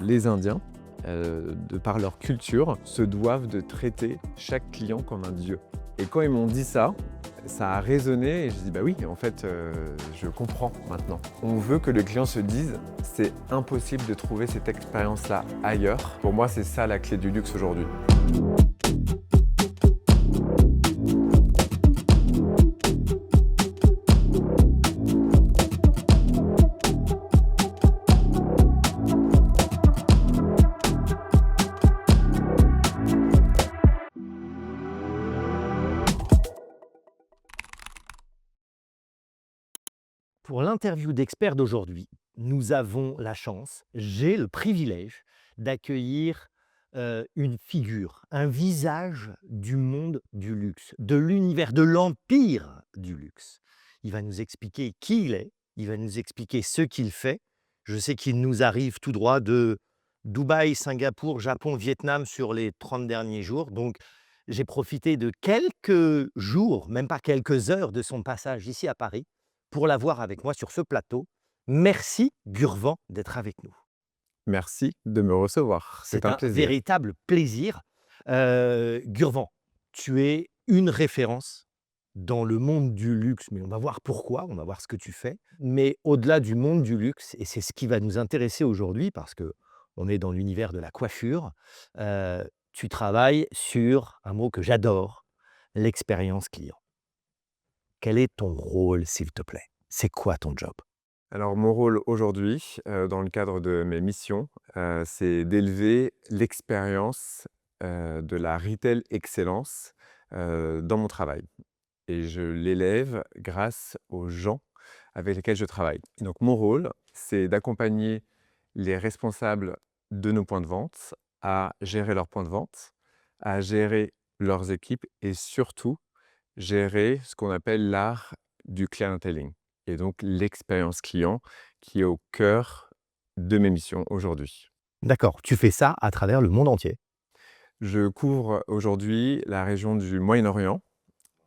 les Indiens, de par leur culture, se doivent de traiter chaque client comme un dieu. Et quand ils m'ont dit ça, ça a résonné et je dis bah oui, en fait, je comprends maintenant. On veut que le client se dise, c'est impossible de trouver cette expérience-là ailleurs. Pour moi, c'est ça la clé du luxe aujourd'hui. Pour l'interview d'experts d'aujourd'hui, nous avons la chance, j'ai le privilège d'accueillir une figure, un visage du monde du luxe, de l'univers, de l'empire du luxe. Il va nous expliquer qui il est, il va nous expliquer ce qu'il fait. Je sais qu'il nous arrive tout droit de Dubaï, Singapour, Japon, Vietnam sur les 30 derniers jours. Donc, j'ai profité de quelques jours, même pas quelques heures de son passage ici à Paris pour l'avoir avec moi sur ce plateau. Merci Gurvan d'être avec nous. Merci de me recevoir, c'est C'est un un plaisir. véritable plaisir. Gurvan, tu es une référence dans le monde du luxe, mais on va voir pourquoi, on va voir ce que tu fais. Mais au-delà du monde du luxe, et c'est ce qui va nous intéresser aujourd'hui parce que on est dans l'univers de la coiffure, tu travailles sur un mot que j'adore, l'expérience client. Quel est ton rôle, s'il te plaît? C'est quoi ton job? Alors mon rôle aujourd'hui, dans le cadre de mes missions, c'est d'élever l'expérience, de la retail excellence, dans mon travail et je l'élève grâce aux gens avec lesquels je travaille. Donc mon rôle, c'est d'accompagner les responsables de nos points de vente à gérer leurs points de vente, à gérer leurs équipes et surtout gérer ce qu'on appelle l'art du clienteling et donc l'expérience client qui est au cœur de mes missions aujourd'hui. D'accord, tu fais ça à travers le monde entier. Je couvre aujourd'hui la région du Moyen-Orient,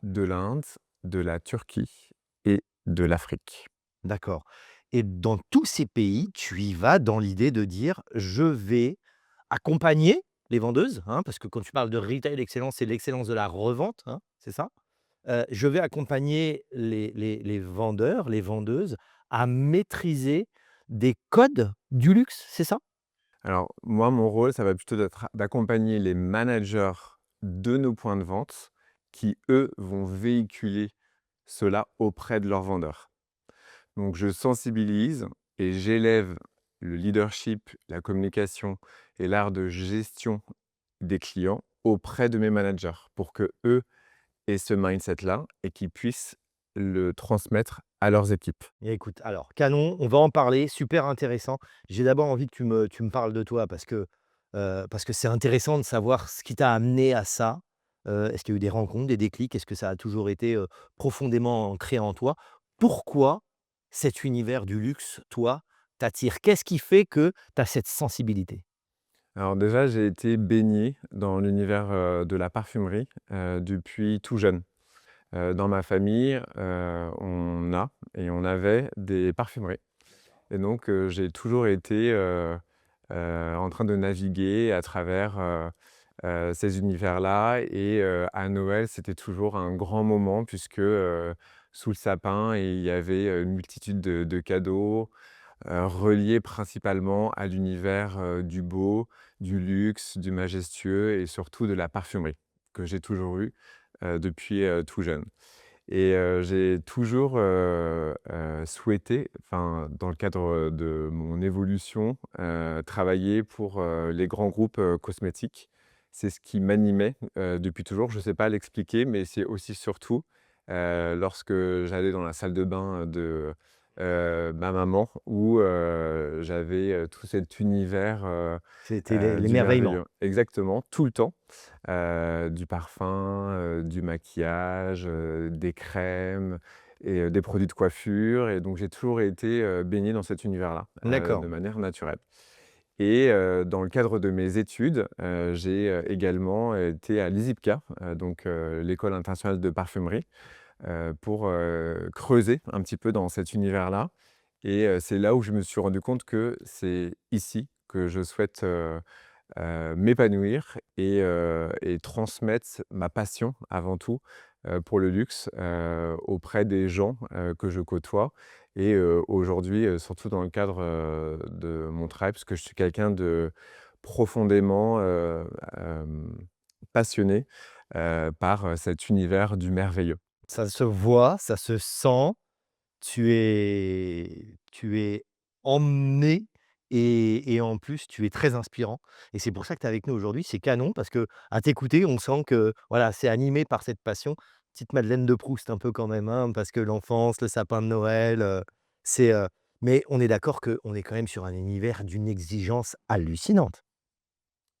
de l'Inde, de la Turquie et de l'Afrique. D'accord. Et dans tous ces pays, tu y vas dans l'idée de dire: «Je vais accompagner les vendeuses», hein, parce que quand tu parles de retail excellence, c'est l'excellence de la revente, hein, c'est ça? Je vais accompagner les vendeurs, les vendeuses à maîtriser des codes du luxe, c'est ça? Alors moi, mon rôle, ça va plutôt d'être d'accompagner les managers de nos points de vente qui, eux, vont véhiculer cela auprès de leurs vendeurs. Donc je sensibilise et j'élève le leadership, la communication et l'art de gestion des clients auprès de mes managers pour que eux aient ce mindset-là et qu'ils puissent le transmettre à leurs équipes. Et écoute, alors canon, on va en parler, super intéressant. J'ai d'abord envie que tu me parles de toi parce que c'est intéressant de savoir ce qui t'a amené à ça. Est-ce qu'il y a eu des rencontres, des déclics? Est-ce que ça a toujours été, profondément ancré en toi? Pourquoi cet univers du luxe, toi, t'attire? Qu'est-ce qui fait que tu as cette sensibilité? Alors déjà, j'ai été baigné dans l'univers, de la parfumerie, depuis tout jeune. Dans ma famille, on a et on avait des parfumeries et donc j'ai toujours été, en train de naviguer à travers, ces univers-là et à Noël, c'était toujours un grand moment puisque, sous le sapin et il y avait, une multitude de cadeaux, reliés principalement à l'univers, du beau, du luxe, du majestueux et surtout de la parfumerie que j'ai toujours eu, depuis, tout jeune. Et j'ai toujours, souhaité, enfin, dans le cadre, de mon évolution, travailler pour, les grands groupes, cosmétiques. C'est ce qui m'animait, depuis toujours. Je ne sais pas l'expliquer, mais c'est aussi surtout, lorsque j'allais dans la salle de bain de, ma maman où, j'avais, tout cet univers, C'était du l'émerveillement. merveilleux. Exactement, tout le temps. Du parfum, du maquillage, des crèmes et des produits de coiffure et donc j'ai toujours été, baigné dans cet univers-là, de D'accord. manière naturelle et dans le cadre de mes études, j'ai, également été à l'ISIPCA, donc l'École internationale de parfumerie, pour, creuser un petit peu dans cet univers-là et c'est là où je me suis rendu compte que c'est ici que je souhaite, m'épanouir et transmettre ma passion avant tout, pour le luxe, auprès des gens, que je côtoie et aujourd'hui, surtout dans le cadre, de mon travail, parce que je suis quelqu'un de profondément, passionné, par, cet univers du merveilleux. Ça se voit, ça se sent. Tu es emmené et en plus, tu es très inspirant et c'est pour ça que tu es avec nous aujourd'hui. C'est canon parce que à t'écouter, on sent que, voilà, c'est animé par cette passion. Petite Madeleine de Proust un peu quand même, hein, parce que l'enfance, le sapin de Noël, c'est, mais on est d'accord qu'on est quand même sur un univers d'une exigence hallucinante.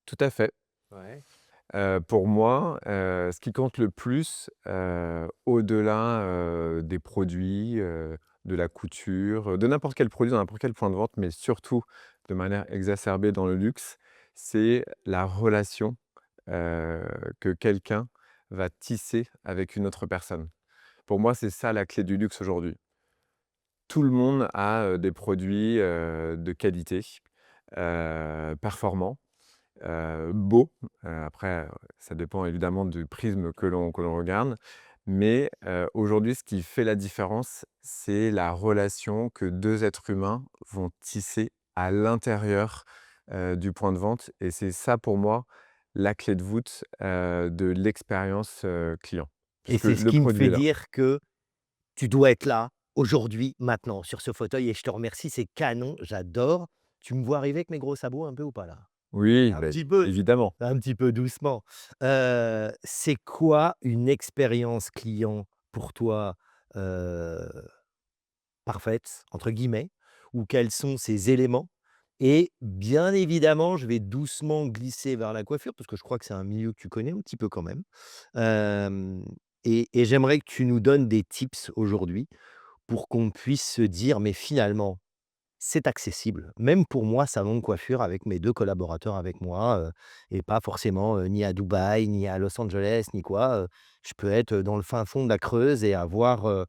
Tout à fait. Ouais. Pour moi, ce qui compte le plus, au-delà, des produits, de la couture, de n'importe quel produit dans n'importe quel point de vente, mais surtout de manière exacerbée dans le luxe, c'est la relation, heu, que quelqu'un va tisser avec une autre personne. Pour moi, c'est ça la clé du luxe aujourd'hui. Tout le monde a, des produits, de qualité, performants, beau, après, ça dépend évidemment du prisme que l'on regarde. Mais, aujourd'hui, ce qui fait la différence, c'est la relation que 2 êtres humains vont tisser à l'intérieur, du point de vente et c'est ça pour moi la clé de voûte, de l'expérience, client. Et Puisque c'est ce le qui me produit fait est là. dire que tu dois être là, aujourd'hui, maintenant, sur ce fauteuil et je te remercie, c'est canon, j'adore. Tu me vois arriver avec mes gros sabots un peu ou pas là? Oui, Un beh, petit peu, évidemment. un petit peu doucement. C'est quoi une expérience client pour toi, heu, «parfaite» entre guillemets? Ou quels sont ces éléments? Et bien évidemment, je vais doucement glisser vers la coiffure parce que je crois que c'est un milieu que tu connais un petit peu quand même. Hem et j'aimerais que tu nous donnes des tips aujourd'hui pour qu'on puisse se dire: «Mais finalement, c'est accessible». Même pour moi, salon de coiffure avec mes 2 collaborateurs avec moi, et pas forcément, ni à Dubaï, ni à Los Angeles, ni quoi, je peux être, dans le fin fond de la Creuse et avoir,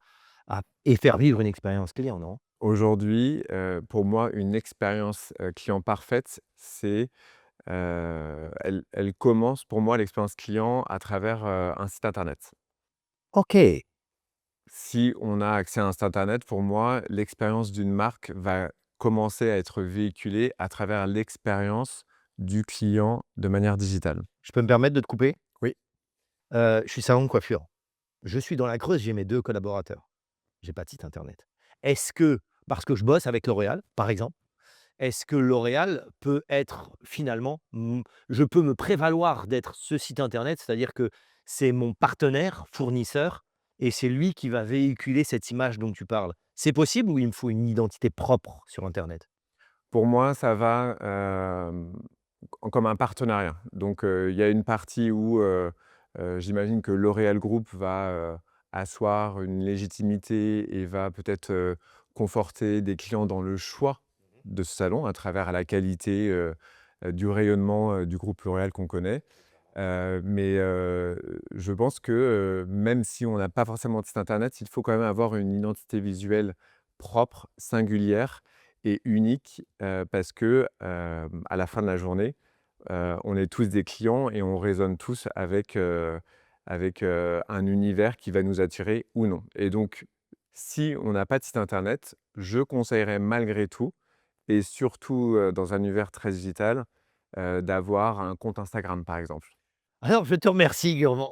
et faire vivre une expérience client, non? Aujourd'hui, pour moi, une expérience, client parfaite, c'est, elle commence pour moi l'expérience client à travers, un site internet. OK. Si on a accès à un site internet, pour moi, l'expérience d'une marque va commencer à être véhiculée à travers l'expérience du client de manière digitale. Je peux me permettre de te couper? Oui. Je suis salon de coiffure. Je suis dans la Creuse, j'ai mes 2 collaborateurs. J'ai pas de site internet. Est-ce que parce que je bosse avec L'Oréal, par exemple, est-ce que L'Oréal peut être finalement, je peux me prévaloir d'être ce site internet, c'est-à-dire que c'est mon partenaire fournisseur et c'est lui qui va véhiculer cette image dont tu parles. C'est possible ou il me faut une identité propre sur internet? Pour moi, ça va, comme un partenariat. Donc, il y a une partie où, j'imagine que L'Oréal Group va, asseoir une légitimité et va peut-être, conforter des clients dans le choix de ce salon à travers la qualité, du rayonnement, du groupe L'Oréal qu'on connaît. Mais, je pense que, même si on n'a pas forcément de site internet, il faut quand même avoir une identité visuelle propre, singulière et unique, parce que, à la fin de la journée, on est tous des clients et on résonne tous avec un univers qui va nous attirer ou non. Et donc, si on n'a pas de site internet, je conseillerais malgré tout et surtout, dans un univers très digital, d'avoir un compte Instagram, par exemple. Alors je te remercie Gurmand,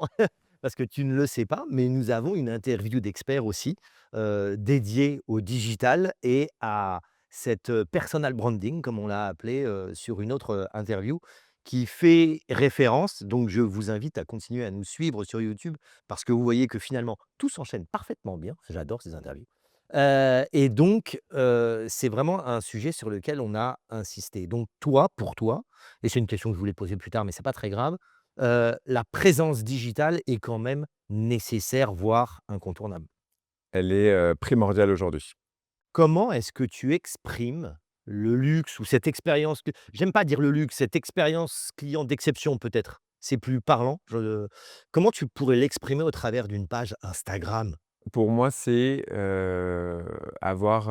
parce que tu ne le sais pas, mais nous avons une interview d'expert aussi, dédiée au digital et à cette, personal branding comme on l'a appelé, sur une autre, interview qui fait référence donc je vous invite à continuer à nous suivre sur YouTube parce que vous voyez que finalement tout s'enchaîne parfaitement bien. J'adore ces interviews, et donc c'est vraiment un sujet sur lequel on a insisté. Donc toi, pour toi et c'est une question que je voulais te poser plus tard mais c'est pas très grave, la présence digitale est quand même nécessaire, voire incontournable. Elle est, primordiale aujourd'hui. Comment est-ce que tu exprimes le luxe ou cette expérience que j'aime pas dire le luxe, cette expérience client d'exception peut-être? C'est plus parlant, comment tu pourrais l'exprimer au travers d'une page Instagram? Pour moi, c'est, avoir,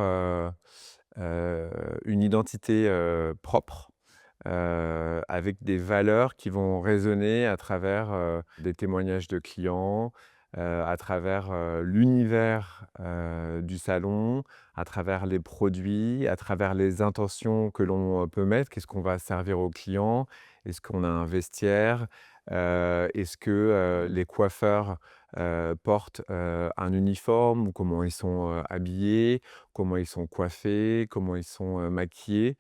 une identité, propre, avec des valeurs qui vont résonner à travers, des témoignages de clients, à travers, l'univers, du salon, à travers les produits, à travers les intentions que l'on, peut mettre. Qu'est-ce qu'on va servir aux clients? Est-ce qu'on a un vestiaire? Est-ce que, les coiffeurs, portent, un uniforme ou comment ils sont, habillés? Comment ils sont coiffés? Comment ils sont, maquillés?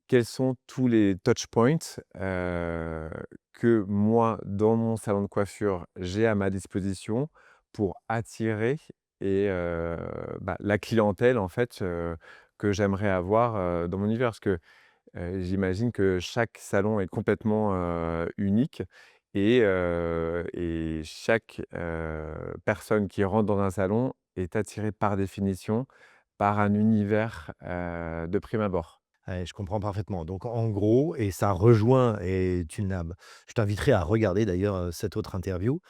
Quels sont tous les touch points, que moi, dans mon salon de coiffure, j'ai à ma disposition pour attirer et la clientèle en fait, que j'aimerais avoir, dans mon univers? Parce que, j'imagine que chaque salon est complètement, unique et chaque, personne qui rentre dans un salon est attirée par définition par un univers, de prime abord. Ouais, je comprends parfaitement. Donc en gros et ça rejoint et tu n'as je t'inviterai à regarder d'ailleurs, cette autre interview.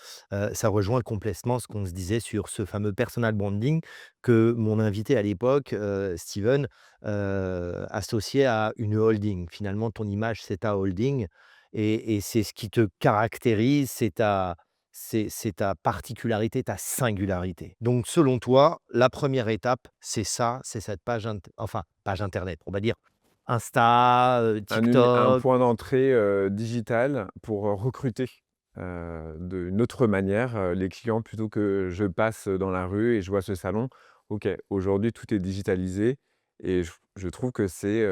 Ça rejoint complètement ce qu'on se disait sur ce fameux personal branding que mon invité à l'époque, Steven, associait à une holding. Finalement, ton image, c'est ta holding et c'est ce qui te caractérise, c'est ta particularité, ta singularité. Donc selon toi, la première étape, c'est ça, c'est cette page internet, on va dire Insta, Un TikTok. point d'entrée, digital pour, recruter, d'une autre manière, les clients plutôt que je passe dans la rue et je vois ce salon. OK, aujourd'hui tout est digitalisé et je trouve que c'est,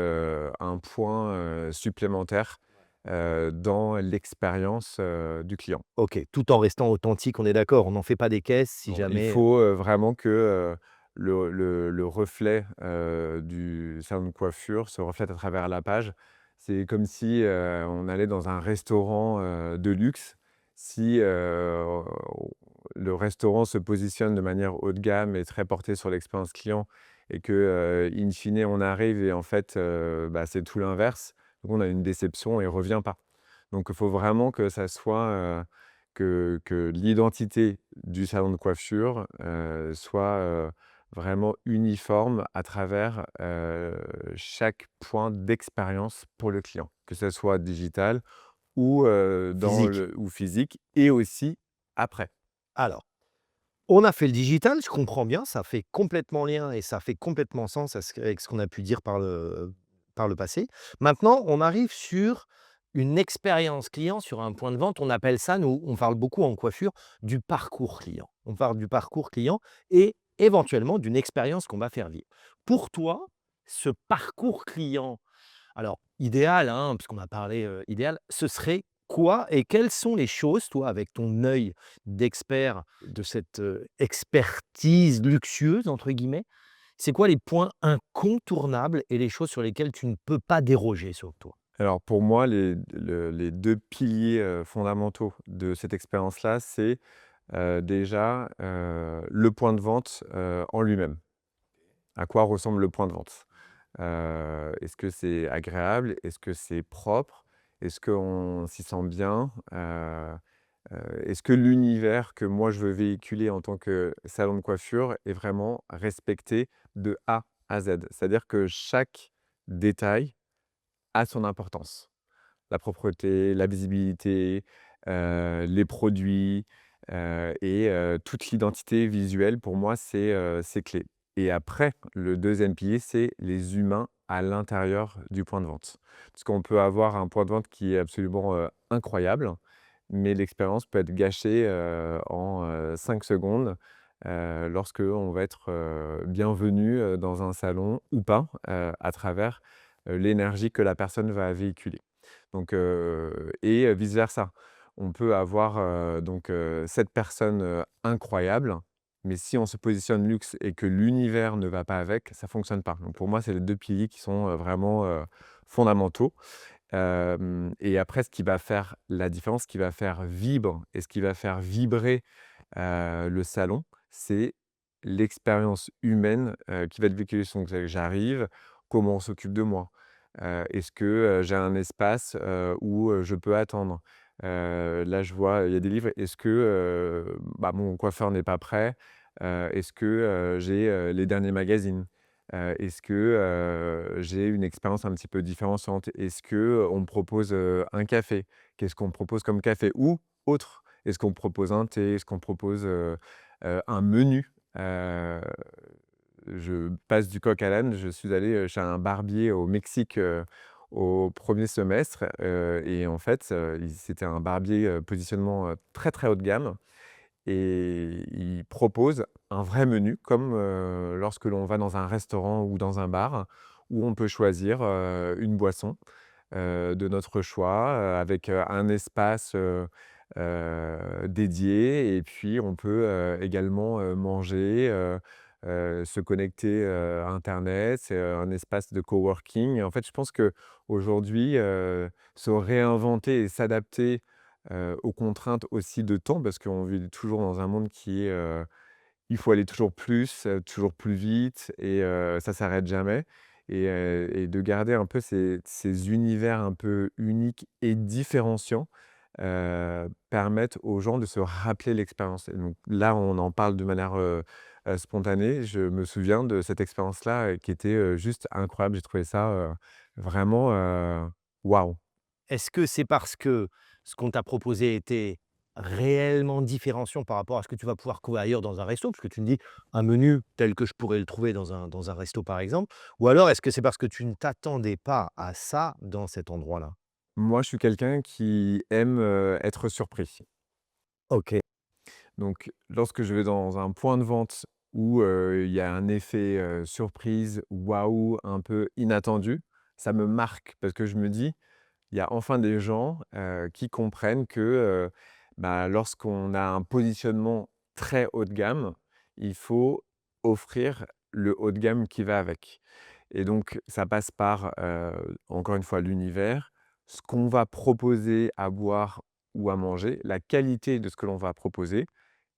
un point, supplémentaire, dans l'expérience, du client. OK, tout en restant authentique, on est d'accord? On n'en fait pas des caisses si Non, il jamais, faut, vraiment que, le reflet, du salon de coiffure se reflète à travers la page. C'est comme si, on allait dans un restaurant, de luxe. Si, le restaurant se positionne de manière haut de gamme et très porté sur l'expérience client et que, in fine, on arrive et en fait, c'est tout l'inverse. Donc on a une déception et on revient pas. Donc il faut vraiment que ça soit, que l'identité du salon de coiffure, soit, vraiment uniforme à travers, chaque point d'expérience pour le client. Que ça soit digital ou, physique. ou physique et aussi après. Alors, on a fait le digital, je comprends bien, ça fait complètement lien et ça fait complètement sens avec ce qu'on a pu dire par le passé. Maintenant, on arrive sur une expérience client, sur un point de vente. On appelle ça, nous, on parle beaucoup en coiffure, du parcours client. On parle du parcours client et éventuellement d'une expérience qu'on va faire vivre. Pour toi, ce parcours client, alors idéal, hein, puisqu'on a parlé, idéal, ce serait quoi et quelles sont les choses, toi, avec ton œil d'expert de cette, expertise «luxueuse» entre guillemets, c'est quoi les points incontournables et les choses sur lesquelles tu ne peux pas déroger selon toi? Alors pour moi, les 2 piliers, fondamentaux de cette expérience-là, c'est, déjà, le point de vente, en lui-même. À quoi ressemble le point de vente? Est-ce que c'est agréable? Est-ce que c'est propre? Est-ce qu'on s'y sent bien? Est-ce que l'univers que moi je veux véhiculer en tant que salon de coiffure est vraiment respecté de A à Z? C'est-à-dire que chaque détail a son importance. La propreté, la visibilité, les produits, toute l'identité visuelle pour moi c'est clé. Et après, le deuxième pilier, c'est les humains à l'intérieur du point de vente. Parce qu'on peut avoir un point de vente qui est absolument, incroyable, mais l'expérience peut être gâchée, en, 5 secondes, lorsque on va être, bienvenu, dans un salon ou pas, à travers, l'énergie que la personne va véhiculer. Donc et vice versa. On peut avoir, cette personne, incroyable, mais si on se positionne luxe et que l'univers ne va pas avec, ça fonctionne pas. Donc pour moi, c'est les 2 piliers qui sont, vraiment, fondamentaux. Hem Et après ce qui va faire la différence, ce qui va faire vibre et ce qui va faire vibrer, le salon, c'est l'expérience humaine, qui va être véhiculée. Donc j'arrive, comment on s'occupe de moi? Est-ce que, j'ai un espace, où, je peux attendre? Là, je vois, il y a des livres. Est-ce que, mon coiffeur n'est pas prêt? Est-ce que, j'ai, les derniers magazines? Est-ce que, j'ai une expérience un petit peu différenciante? Est-ce que, on me propose, un café? Qu'est-ce qu'on me propose comme café? Ou autre, est-ce qu'on me propose un thé? Est-ce qu'on me propose, un menu? Heu, je passe du coq à l'âne, je suis allé, chez un barbier au Mexique, au 1er semestre, et en fait, c'était un barbier, positionnement, très, très haut de gamme. Et il propose un vrai menu comme, lorsque l'on va dans un restaurant ou dans un bar où on peut choisir, une boisson, de notre choix, avec, un espace, dédié et puis on peut, également, manger, se connecter, à internet. C'est, un espace de coworking et en fait, je pense qu'aujourd'hui, se réinventer et s'adapter aux contraintes aussi de temps parce qu'on vit toujours dans un monde qui est, il faut aller toujours plus vite et ça s'arrête jamais et de garder un peu ces univers un peu uniques et différenciants, permettent aux gens de se rappeler l'expérience et donc là, on en parle de manière, spontanée. Je me souviens de cette expérience-là, qui était, juste incroyable. J'ai trouvé ça, vraiment, waouh! Est-ce que c'est parce que ce qu'on t'a proposé était réellement différenciant par rapport à ce que tu vas pouvoir trouver ailleurs dans un resto? Parce que tu me dis un menu tel que je pourrais le trouver dans un resto, par exemple. Ou alors est-ce que c'est parce que tu ne t'attendais pas à ça dans cet endroit-là? Moi, je suis quelqu'un qui aime, être surpris. OK. Donc lorsque je vais dans un point de vente où, il y a un effet, surprise, waouh, un peu inattendu, ça me marque parce que je me dis: «Il y a enfin des gens, qui comprennent que, bah, lorsqu'on a un positionnement très haut de gamme, il faut offrir le haut de gamme qui va avec» et donc ça passe par, encore une fois l'univers, ce qu'on va proposer à boire ou à manger, la qualité de ce que l'on va proposer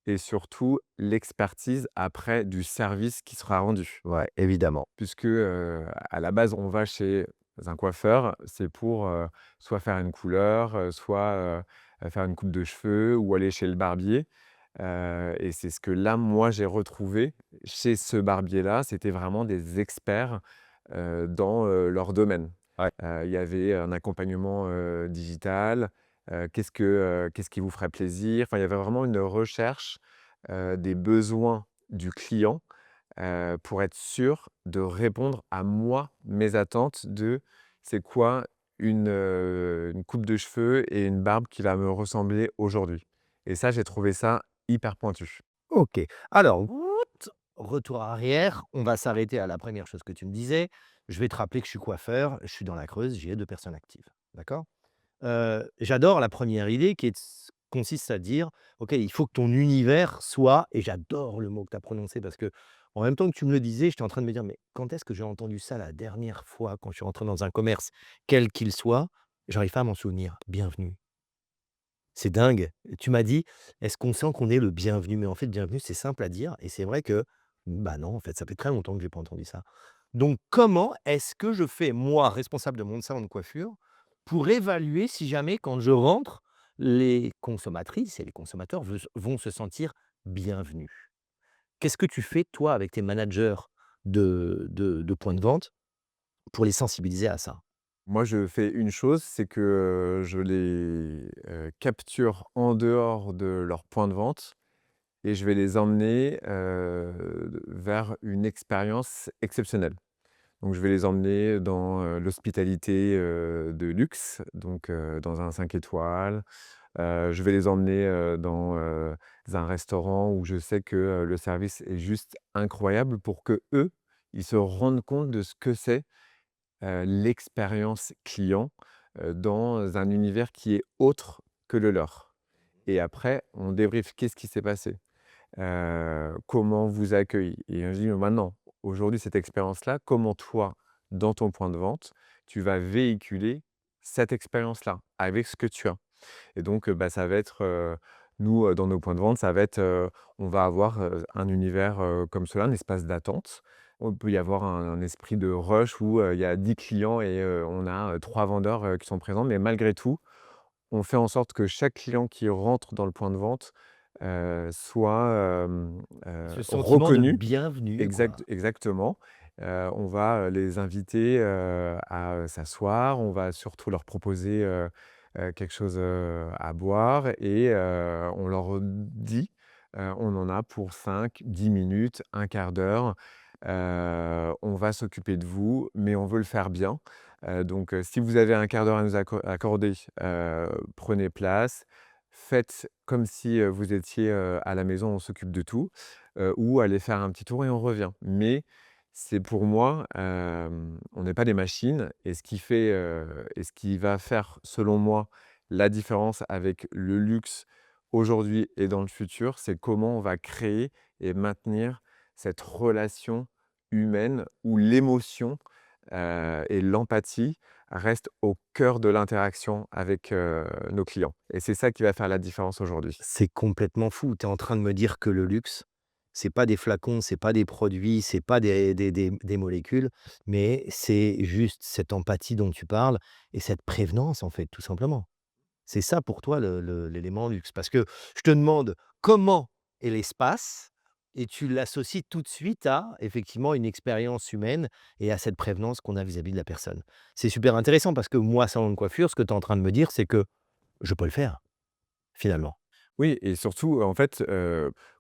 et surtout l'expertise après du service qui sera rendu. Ouais, évidemment. Puisque, à la base, on va chez un coiffeur, c'est pour, soit faire une couleur, soit, faire une coupe de cheveux ou aller chez le barbier, et c'est ce que là, moi, j'ai retrouvé chez ce barbier-là. C'était vraiment des experts, dans, leur domaine. Ouais. Il y avait un accompagnement, digital, qu'est-ce qui vous ferait plaisir? Enfin, il y avait vraiment une recherche, des besoins du client, pour être sûr de répondre à moi, mes attentes de: «C'est quoi une coupe de cheveux et une barbe qui va me ressembler aujourd'hui?» et ça, j'ai trouvé ça hyper pointu. OK. Alors, retour arrière, on va s'arrêter à la première chose que tu me disais. Je vais te rappeler que je suis coiffeur, je suis dans la Creuse, j'ai 2 personnes actives. D'accord? J'adore la première idée qui consiste à dire: «OK, il faut que ton univers soit» et j'adore le mot que tu as prononcé parce que en même temps que tu me le disais, j'étais en train de me dire: «Mais quand est-ce que j'ai entendu ça la dernière fois quand je suis rentré dans un commerce, quel qu'il soit?» J'arrive pas à m'en souvenir. Bienvenue. C'est dingue. Tu m'as dit: «Est-ce qu'on sent qu'on est le bienvenu?» mais en fait, bienvenue, c'est simple à dire et c'est vrai que, bah, non, en fait, ça fait très longtemps que j'ai pas entendu ça. Donc comment est-ce que je fais, moi, responsable de mon salon de coiffure, pour évaluer si jamais quand je rentre, les consommatrices et les consommateurs vont se sentir bienvenus? Qu'est-ce que tu fais, toi, avec tes managers de points de vente pour les sensibiliser à ça? Moi, je fais une chose, c'est que, je les, capture en dehors de leur point de vente et je vais les emmener, vers une expérience exceptionnelle. Donc je vais les emmener dans, l'hospitalité, de luxe, donc dans un 5 étoiles. Je vais les emmener, dans, un restaurant où je sais que, le service est juste incroyable pour que eux, ils se rendent compte de ce que c'est, l'expérience client, dans un univers qui est autre que le leur. Et après, on débriefe. Qu'est-ce qui s'est passé? Comment on vous a accueilli? Et on se dit: «Maintenant, aujourd'hui, cette expérience-là, comment toi, dans ton point de vente, tu vas véhiculer cette expérience-là avec ce que tu as?» et donc, bah, ça va être, nous, dans nos points de vente, ça va être, on va avoir, un univers, comme cela, un espace d'attente. On peut y avoir un esprit de rush où, il y a 10 clients et on a, 3 vendeurs, qui sont présents. Mais malgré tout, on fait en sorte que chaque client qui rentre dans le point de vente, soit, Ce sentiment de reconnu. bienvenue, quoi. Exactement, On va, les inviter, à, s'asseoir. On va surtout leur proposer, quelque chose, à boire et on leur dit, on en a pour 5, 10 minutes, un quart d'heure. On va s'occuper de vous, mais on veut le faire bien. Donc, si vous avez un quart d'heure à nous accorder, prenez place. Faites comme si, vous étiez, à la maison, on s'occupe de tout, ou allez faire un petit tour et on revient. Mais c'est pour moi, on n'est pas des machines et ce qui fait, et ce qui va faire, selon moi, la différence avec le luxe aujourd'hui et dans le futur, c'est comment on va créer et maintenir cette relation humaine où l'émotion, et l'empathie restent au cœur de l'interaction avec, nos clients et c'est ça qui va faire la différence aujourd'hui. C'est complètement fou. Tu es en train de me dire que le luxe, c'est pas des flacons, c'est pas des produits, c'est pas des molécules, mais c'est juste cette empathie dont tu parles et cette prévenance, en fait, tout simplement. C'est ça pour toi l'élément luxe? Parce que je te demande comment est l'espace et tu l'associes tout de suite à, effectivement, une expérience humaine et à cette prévenance qu'on a vis-à-vis de la personne. C'est super intéressant parce que moi, salon de coiffure, ce que tu es en train de me dire, c'est que je peux le faire, finalement. Oui et surtout, en fait,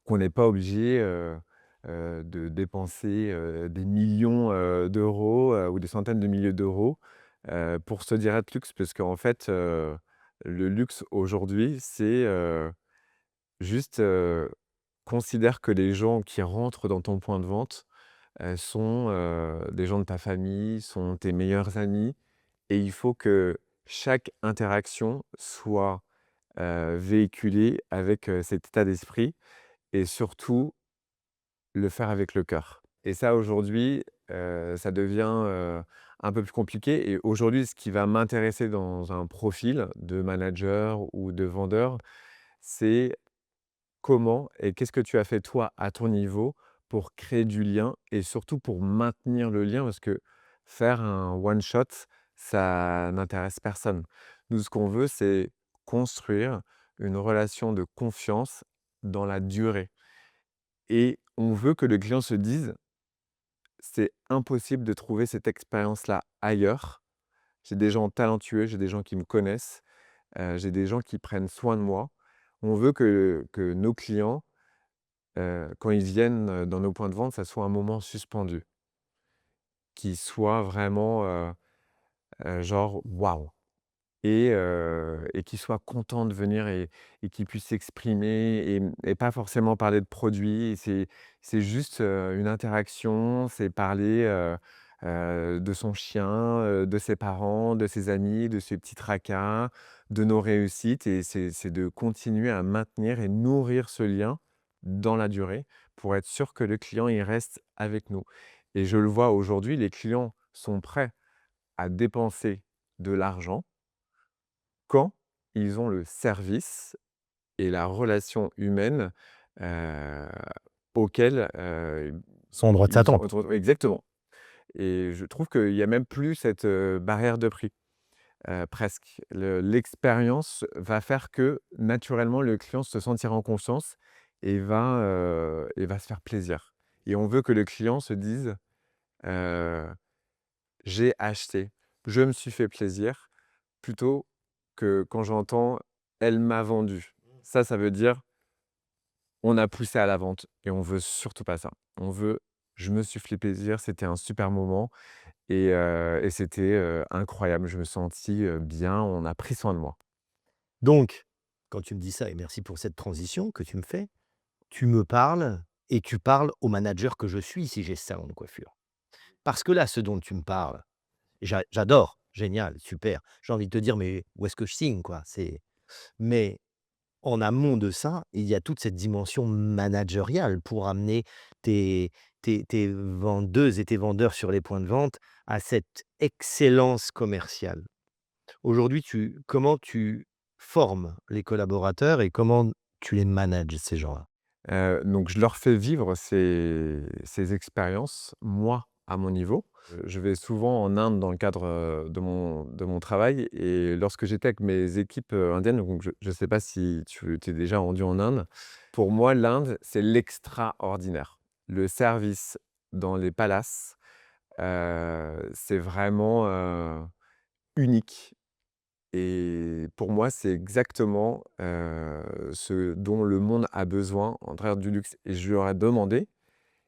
qu'on n'est pas obligé, de dépenser, des millions, d'euros, ou des centaines de milliers d'euros, pour se dire être luxe. Parce qu'en fait, le luxe aujourd'hui, c'est, juste, considère que les gens qui rentrent dans ton point de vente, sont, des gens de ta famille, sont tes meilleurs amis et il faut que chaque interaction soit, véhiculée avec, cet état d'esprit et surtout le faire avec le cœur. Et ça aujourd'hui, ça devient, un peu plus compliqué et aujourd'hui ce qui va m'intéresser dans un profil de manager ou de vendeur, c'est comment et qu'est-ce que tu as fait toi à ton niveau pour créer du lien et surtout pour maintenir le lien? Parce que faire un one shot, ça n'intéresse personne. Nous, ce qu'on veut, c'est construire une relation de confiance dans la durée et on veut que le client se dise: «C'est impossible de trouver cette expérience-là ailleurs. J'ai des gens talentueux, j'ai des gens qui me connaissent, j'ai des gens qui prennent soin de moi». On veut que nos clients quand ils viennent, dans nos points de vente, ça soit un moment suspendu, qui soit vraiment, genre waouh et qu'ils soient contents de venir et qu'ils puissent s'exprimer et pas forcément parler de produits. C'est juste, une interaction, c'est parler, de son chien, de ses parents, de ses amis, de ses petits tracas, de nos réussites et c'est de continuer à maintenir et nourrir ce lien dans la durée pour être sûr que le client, il reste avec nous et je le vois aujourd'hui, les clients sont prêts à dépenser de l'argent quand ils ont le service et la relation humaine, heu, auquel, Sont en droit de ils ont s'attendre. exactement et je trouve qu'il y a même plus cette, barrière de prix, presque. L'expérience va faire que, naturellement, le client se sentira en confiance et va se faire plaisir et on veut que le client se dise, heu: «J'ai acheté, je me suis fait plaisir», plutôt que quand j'entends: «Elle m'a vendu». Ça veut dire: on a poussé à la vente et on veut surtout pas ça. On veut: «Je me suis fait plaisir, c'était un super moment et c'était, incroyable. Je me suis senti, bien, on a pris soin de moi». Donc, quand tu me dis ça et merci pour cette transition que tu me fais, tu me parles et tu parles au manager que je suis si j'ai ce salon de coiffure. Parce que là, ce dont tu me parles, j'adore, génial, super. J'ai envie de te dire: «Mais où est-ce que je signe, quoi?» Mais en amont de ça, il y a toute cette dimension managériale pour amener tes tes vendeuses et tes vendeurs sur les points de vente à cette excellence commerciale. Aujourd'hui, comment tu formes les collaborateurs et comment tu les manages, ces gens-là? Donc je leur fais vivre ces expériences, moi, à mon niveau. Je vais souvent en Inde dans le cadre, de mon travail et lorsque j'étais avec mes équipes, indiennes, donc je ne sais pas si tu t'es déjà rendu en Inde. Pour moi, l'Inde, c'est l'extraordinaire. Le service dans les palaces, c'est vraiment, unique et pour moi, c'est exactement, ce dont le monde a besoin en travers du luxe et je leur ai demandé,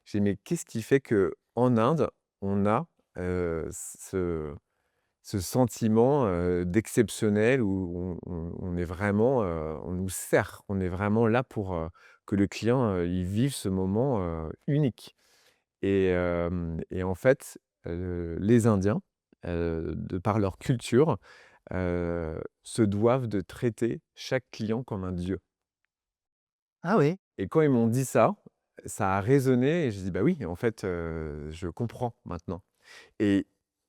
j'ai dit: «Mais qu'est-ce qui fait qu'en Inde, on a, ce sentiment, d'exceptionnel où on est vraiment, on nous sert, on est vraiment là pour, que le client, il vive ce moment, unique et en fait, les Indiens, de par leur culture, se doivent de traiter chaque client comme un dieu Ah oui? et quand ils m'ont dit ça, ça a résonné et j'ai dit: «Bah oui, en fait, je comprends maintenant». Et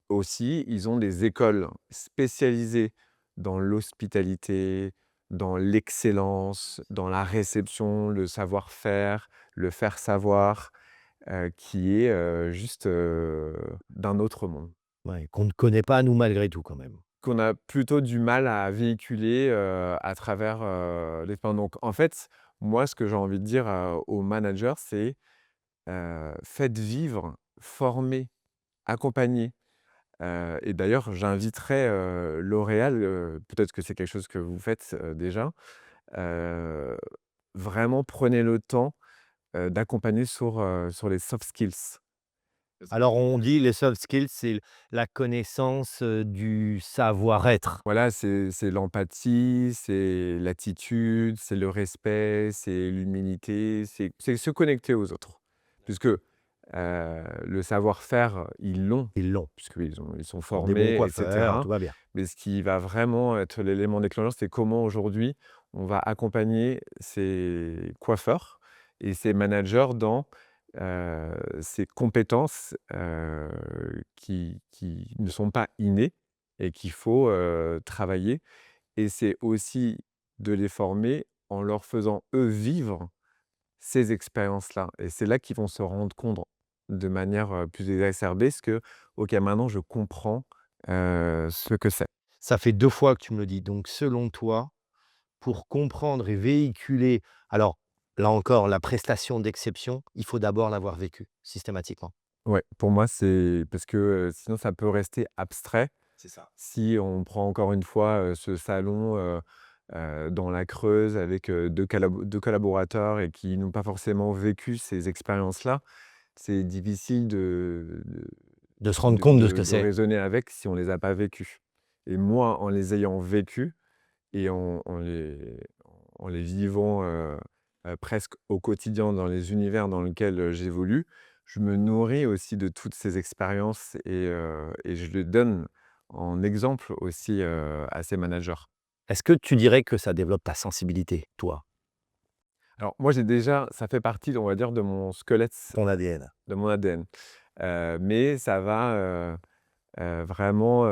aussi, ils ont des écoles spécialisées dans l'hospitalité, dans l'excellence, dans la réception, le savoir-faire, le faire savoir, qui est, juste, d'un autre monde. Ouais, qu'on ne connaît pas nous malgré tout quand même. Qu'on a plutôt du mal à véhiculer, à travers, les fins donc en fait, moi, ce que j'ai envie de dire, aux managers, c'est, faites vivre, formez, accompagnez. Et d'ailleurs, j'inviterais, L'Oréal, peut-être que c'est quelque chose que vous faites, déjà, heu, vraiment prenez le temps, d'accompagner sur les soft skills. Alors on dit les soft skills, c'est la connaissance, du savoir-être. Voilà, c'est l'empathie, c'est l'attitude, c'est le respect, c'est l'humilité, c'est se connecter aux autres. Puisque, le savoir-faire, ils l'ont, Ils l'ont. ils sont Ils ont des bons formés et coiffeurs, cetera. tout va bien. Mais ce qui va vraiment être l'élément déclencheur, c'est comment aujourd'hui on va accompagner ces coiffeurs et ces managers dans, ces compétences, qui ne sont pas innées et qu'il faut, travailler et c'est aussi de les former en leur faisant, eux, vivre ces expériences-là et c'est là qu'ils vont se rendre compte de manière, plus exacerbée ce que: «OK, maintenant je comprends, ce que c'est». Ça fait 2 fois que tu me le dis, donc selon toi, pour comprendre et véhiculer alors, là encore, la prestation d'exception, il faut d'abord l'avoir vécue, systématiquement. Ouais, pour moi, c'est parce que, sinon ça peut rester abstrait. C'est ça. Si on prend encore une fois, ce salon, dans la Creuse avec, 2 collaborateurs et qui n'ont pas forcément vécu ces expériences-là, c'est difficile De se rendre compte de ce que de c'est. raisonner avec si on les a pas vécues et moi, en les ayant vécues et en les vivant, presque au quotidien dans les univers dans lesquels, j'évolue, je me nourris aussi de toutes ces expériences et je le donne en exemple aussi, à ces managers. Est-ce que tu dirais que ça développe ta sensibilité, toi, Alors moi, j'ai déjà ça fait partie, on va dire, de mon squelette, ton ADN? de mon ADN, mais ça va, vraiment,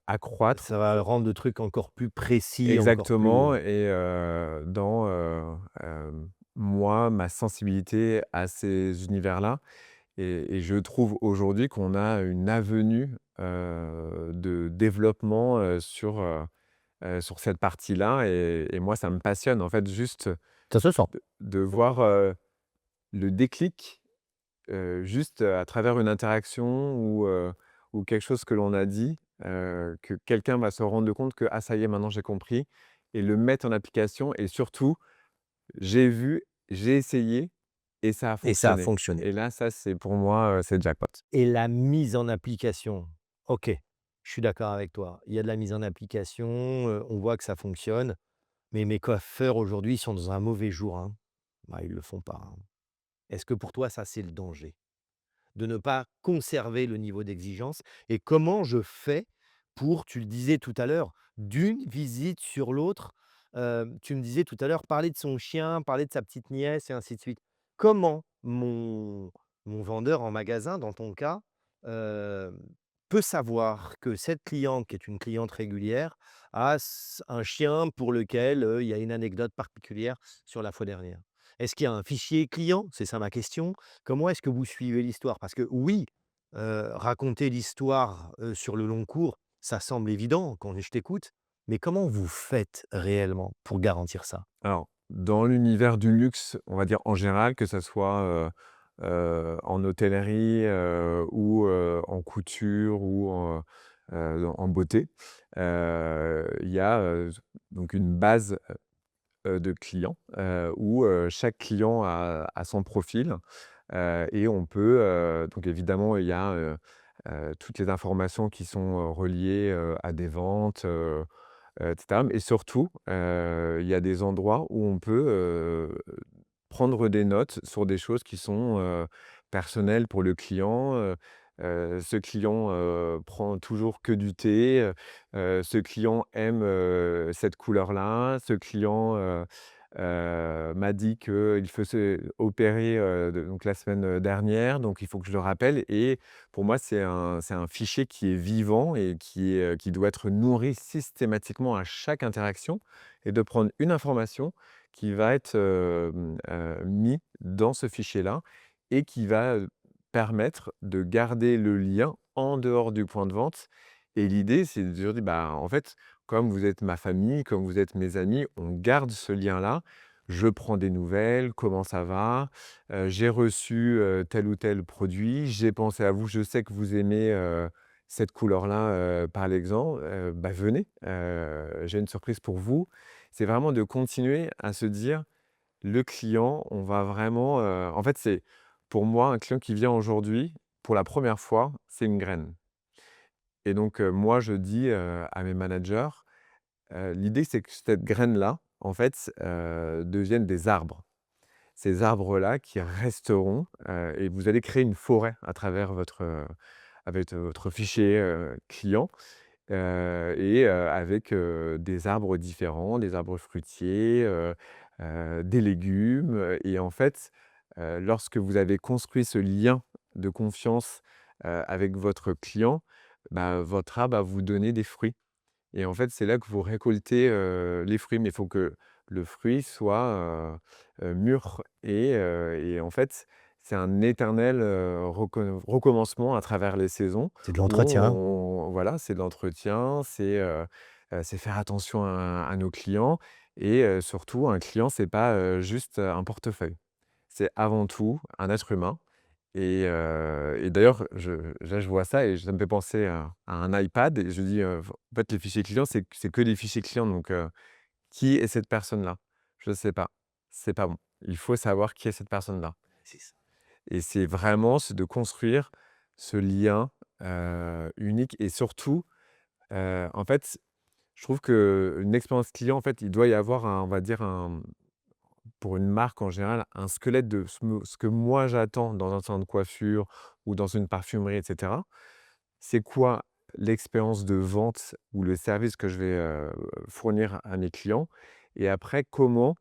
accroître Ça va rendre le truc encore plus précis, encore plus, exactement et dans, moi, ma sensibilité à ces univers-là et je trouve aujourd'hui qu'on a une avenue, de développement, sur cette partie-là et moi, ça me passionne, en fait, juste ça se sent. de voir, le déclic, juste, à travers une interaction ou quelque chose que l'on a dit, que quelqu'un va se rendre compte que: «Ah ça y est, maintenant j'ai compris» et le mettre en application et surtout, j'ai vu, j'ai essayé et ça a Et ça a fonctionné fonctionné. et là, ça, c'est pour moi, c'est jackpot. Et la mise en application, OK, je suis d'accord avec toi. Il y a de la mise en application, on voit que ça fonctionne, mais mes coiffeurs aujourd'hui sont dans un mauvais jour, hein. Bah, ils le font pas, hein. Est-ce que pour toi, ça, c'est le danger? De ne pas conserver le niveau d'exigence et comment je fais pour, tu le disais tout à l'heure, d'une visite sur l'autre, tu me disais tout à l'heure, parler de son chien, parler de sa petite nièce et ainsi de suite. Comment mon vendeur en magasin, dans ton cas, hem, peut savoir que cette cliente, qui est une cliente régulière, a un chien pour lequel, il y a une anecdote particulière sur la fois dernière? Est-ce qu'il y a un fichier client? C'est ça ma question. Comment est-ce que vous suivez l'histoire? Parce que oui, raconter l'histoire, sur le long cours, ça semble évident quand je t'écoute, mais comment vous faites réellement pour garantir ça? Alors, dans l'univers du luxe, on va dire en général, que ça soit, en hôtellerie, ou en couture ou en beauté. Il y a, donc une base, de clients, où, chaque client a son profil, et on peut, donc évidemment, il y a, toutes les informations qui sont, reliées, à des ventes, et cetera. Et surtout, il y a des endroits où on peut, prendre des notes sur des choses qui sont, personnelles pour le client. Ce client, prend toujours que du thé, ce client aime, cette couleur-là, ce client, m'a dit qu'il faisait opérer, donc la semaine dernière, donc il faut que je le rappelle. Et pour moi, c'est un fichier qui est vivant et qui doit être nourri systématiquement à chaque interaction, et de prendre une information qui va être, mis dans ce fichier-là, et qui va, permettre de garder le lien en dehors du point de vente. Et l'idée, c'est de dire: «Bah, en fait, comme vous êtes ma famille, comme vous êtes mes amis, on garde ce lien-là. Je prends des nouvelles, comment ça va? J'ai reçu, tel ou tel produit, j'ai pensé à vous, je sais que vous aimez, cette couleur-là, par l'exemple, bah, venez, j'ai une surprise pour vous». C'est vraiment de continuer à se dire: «Le client, on va vraiment», en fait, c'est pour moi, un client qui vient aujourd'hui, pour la première fois, c'est une graine. Et donc, moi, je dis, à mes managers, l'idée, c'est que cette graine-là, en fait, devienne des arbres. Ces arbres-là qui resteront, et vous allez créer une forêt à travers avec votre fichier, client, avec, des arbres différents, des arbres fruitiers, des légumes, et en fait, lorsque vous avez construit ce lien de confiance, avec votre client, bah, votre arbre va vous donner des fruits. Et en fait, c'est là que vous récoltez, les fruits, mais il faut que le fruit soit, mûr, et en fait, c'est un éternel, recommencement à travers les saisons C'est de où l'entretien. voilà, c'est de l'entretien, c'est faire attention à nos clients. Et surtout, un client, c'est pas, juste, un portefeuille. C'est avant tout un être humain. Et d'ailleurs, là, je vois ça et ça me fait penser à un iPad, et je dis, en fait, les fichiers clients, c'est que des fichiers clients, donc qui est cette personne-là? Je ne sais pas, c'est pas bon. Il faut savoir qui est cette personne-là, C'est ça. et c'est de construire ce lien, unique. Et surtout, en fait, je trouve qu'une expérience client, en fait, il doit y avoir un, on va dire, pour une marque en général, un squelette de ce que moi j'attends dans un salon de coiffure ou dans une parfumerie, et cetera. C'est quoi l'expérience de vente ou le service que je vais, fournir à mes clients? Et après, comment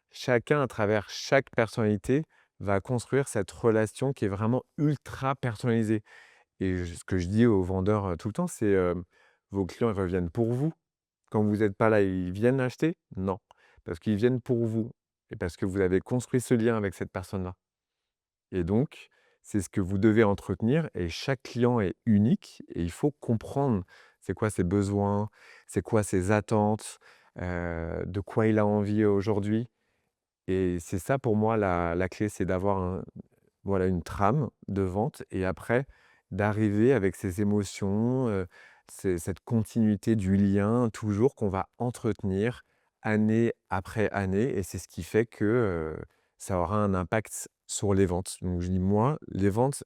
chacun, à travers chaque personnalité, va construire cette relation qui est vraiment ultra personnalisée? Et ce que je dis aux vendeurs, tout le temps, c'est, «Vos clients, ils reviennent pour vous. Quand vous n'êtes pas là, ils viennent acheter? Non, parce qu'ils viennent pour vous, et parce que vous avez construit ce lien avec cette personne-là. Et donc, c'est ce que vous devez entretenir, et chaque client est unique, et il faut comprendre c'est quoi ses besoins, c'est quoi ses attentes, de quoi il a envie aujourd'hui. Et c'est ça pour moi la clé, c'est d'avoir voilà, une trame de vente, et après d'arriver avec ces émotions, cette continuité du lien toujours qu'on va entretenir année après année, et c'est ce qui fait que, ça aura un impact sur les ventes. Donc je dis: «Moi, les ventes,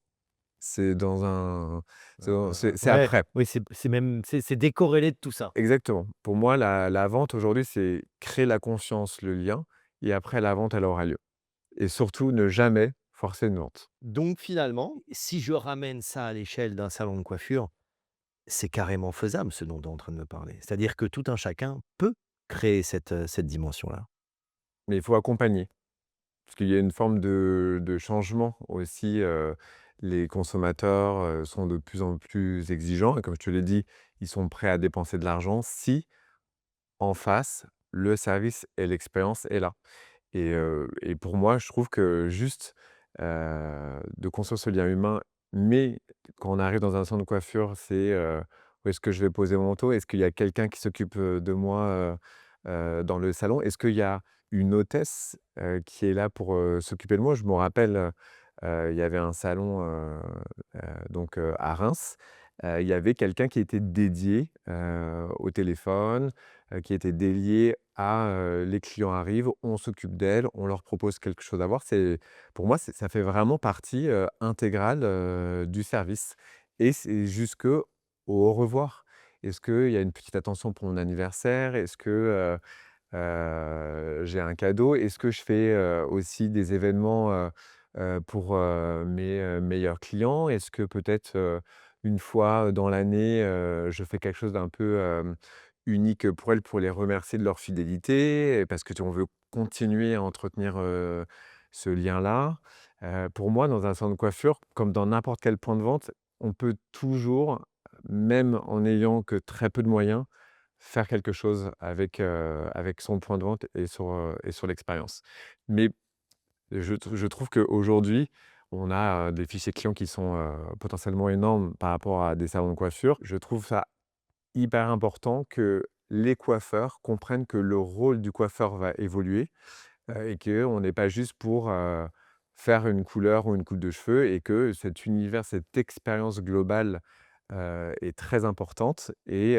c'est dans un c'est Ouais, après». oui, c'est même c'est décorrélé de tout ça. Exactement. Pour moi, la vente aujourd'hui, c'est créer la confiance, le lien, et après la vente, elle aura lieu, et surtout ne jamais forcer une vente. Donc finalement, si je ramène ça à l'échelle d'un salon de coiffure, c'est carrément faisable ce dont tu es en train de me parler. C'est-à-dire que tout un chacun peut créer cette dimension-là. Mais il faut accompagner. Parce qu'il y a une forme de changement aussi, les consommateurs, sont de plus en plus exigeants, et comme je te l'ai dit, ils sont prêts à dépenser de l'argent si, en face, le service et l'expérience est là. Et pour moi, je trouve que juste, de construire ce lien humain, mais quand on arrive dans un salon de coiffure, c'est, où est-ce que je vais poser mon manteau? Est-ce qu'il y a quelqu'un qui s'occupe, de moi, dans le salon? Est-ce qu'il y a une hôtesse, qui est là pour, s'occuper de moi? Je me rappelle, il y avait un salon, donc à Reims. Il y avait quelqu'un qui était dédié, au téléphone, qui était dédié à, les clients arrivent, on s'occupe d'elles, on leur propose quelque chose à voir. Pour moi, ça fait vraiment partie, intégrale, du service et c'est jusque au au revoir. Est-ce qu'il y a une petite attention pour mon anniversaire? Est-ce que, j'ai un cadeau? Est-ce que je fais, aussi des événements, pour, mes, meilleurs clients? Est-ce que peut-être, une fois dans l'année, je fais quelque chose d'un peu, unique pour elles, pour les remercier de leur fidélité et parce que on veut continuer à entretenir, ce lien-là? Pour moi, dans un salon de coiffure, comme dans n'importe quel point de vente, on peut toujours, même en n'ayant que très peu de moyens, faire quelque chose avec son point de vente et sur l'expérience. Mais je trouve qu'aujourd'hui, on a, des fichiers clients qui sont, potentiellement énormes par rapport à des salons de coiffure. Je trouve ça hyper important que les coiffeurs comprennent que le rôle du coiffeur va évoluer, et qu'on n'est pas juste pour, faire une couleur ou une coupe de cheveux et que cet univers, cette expérience globale, est très importante et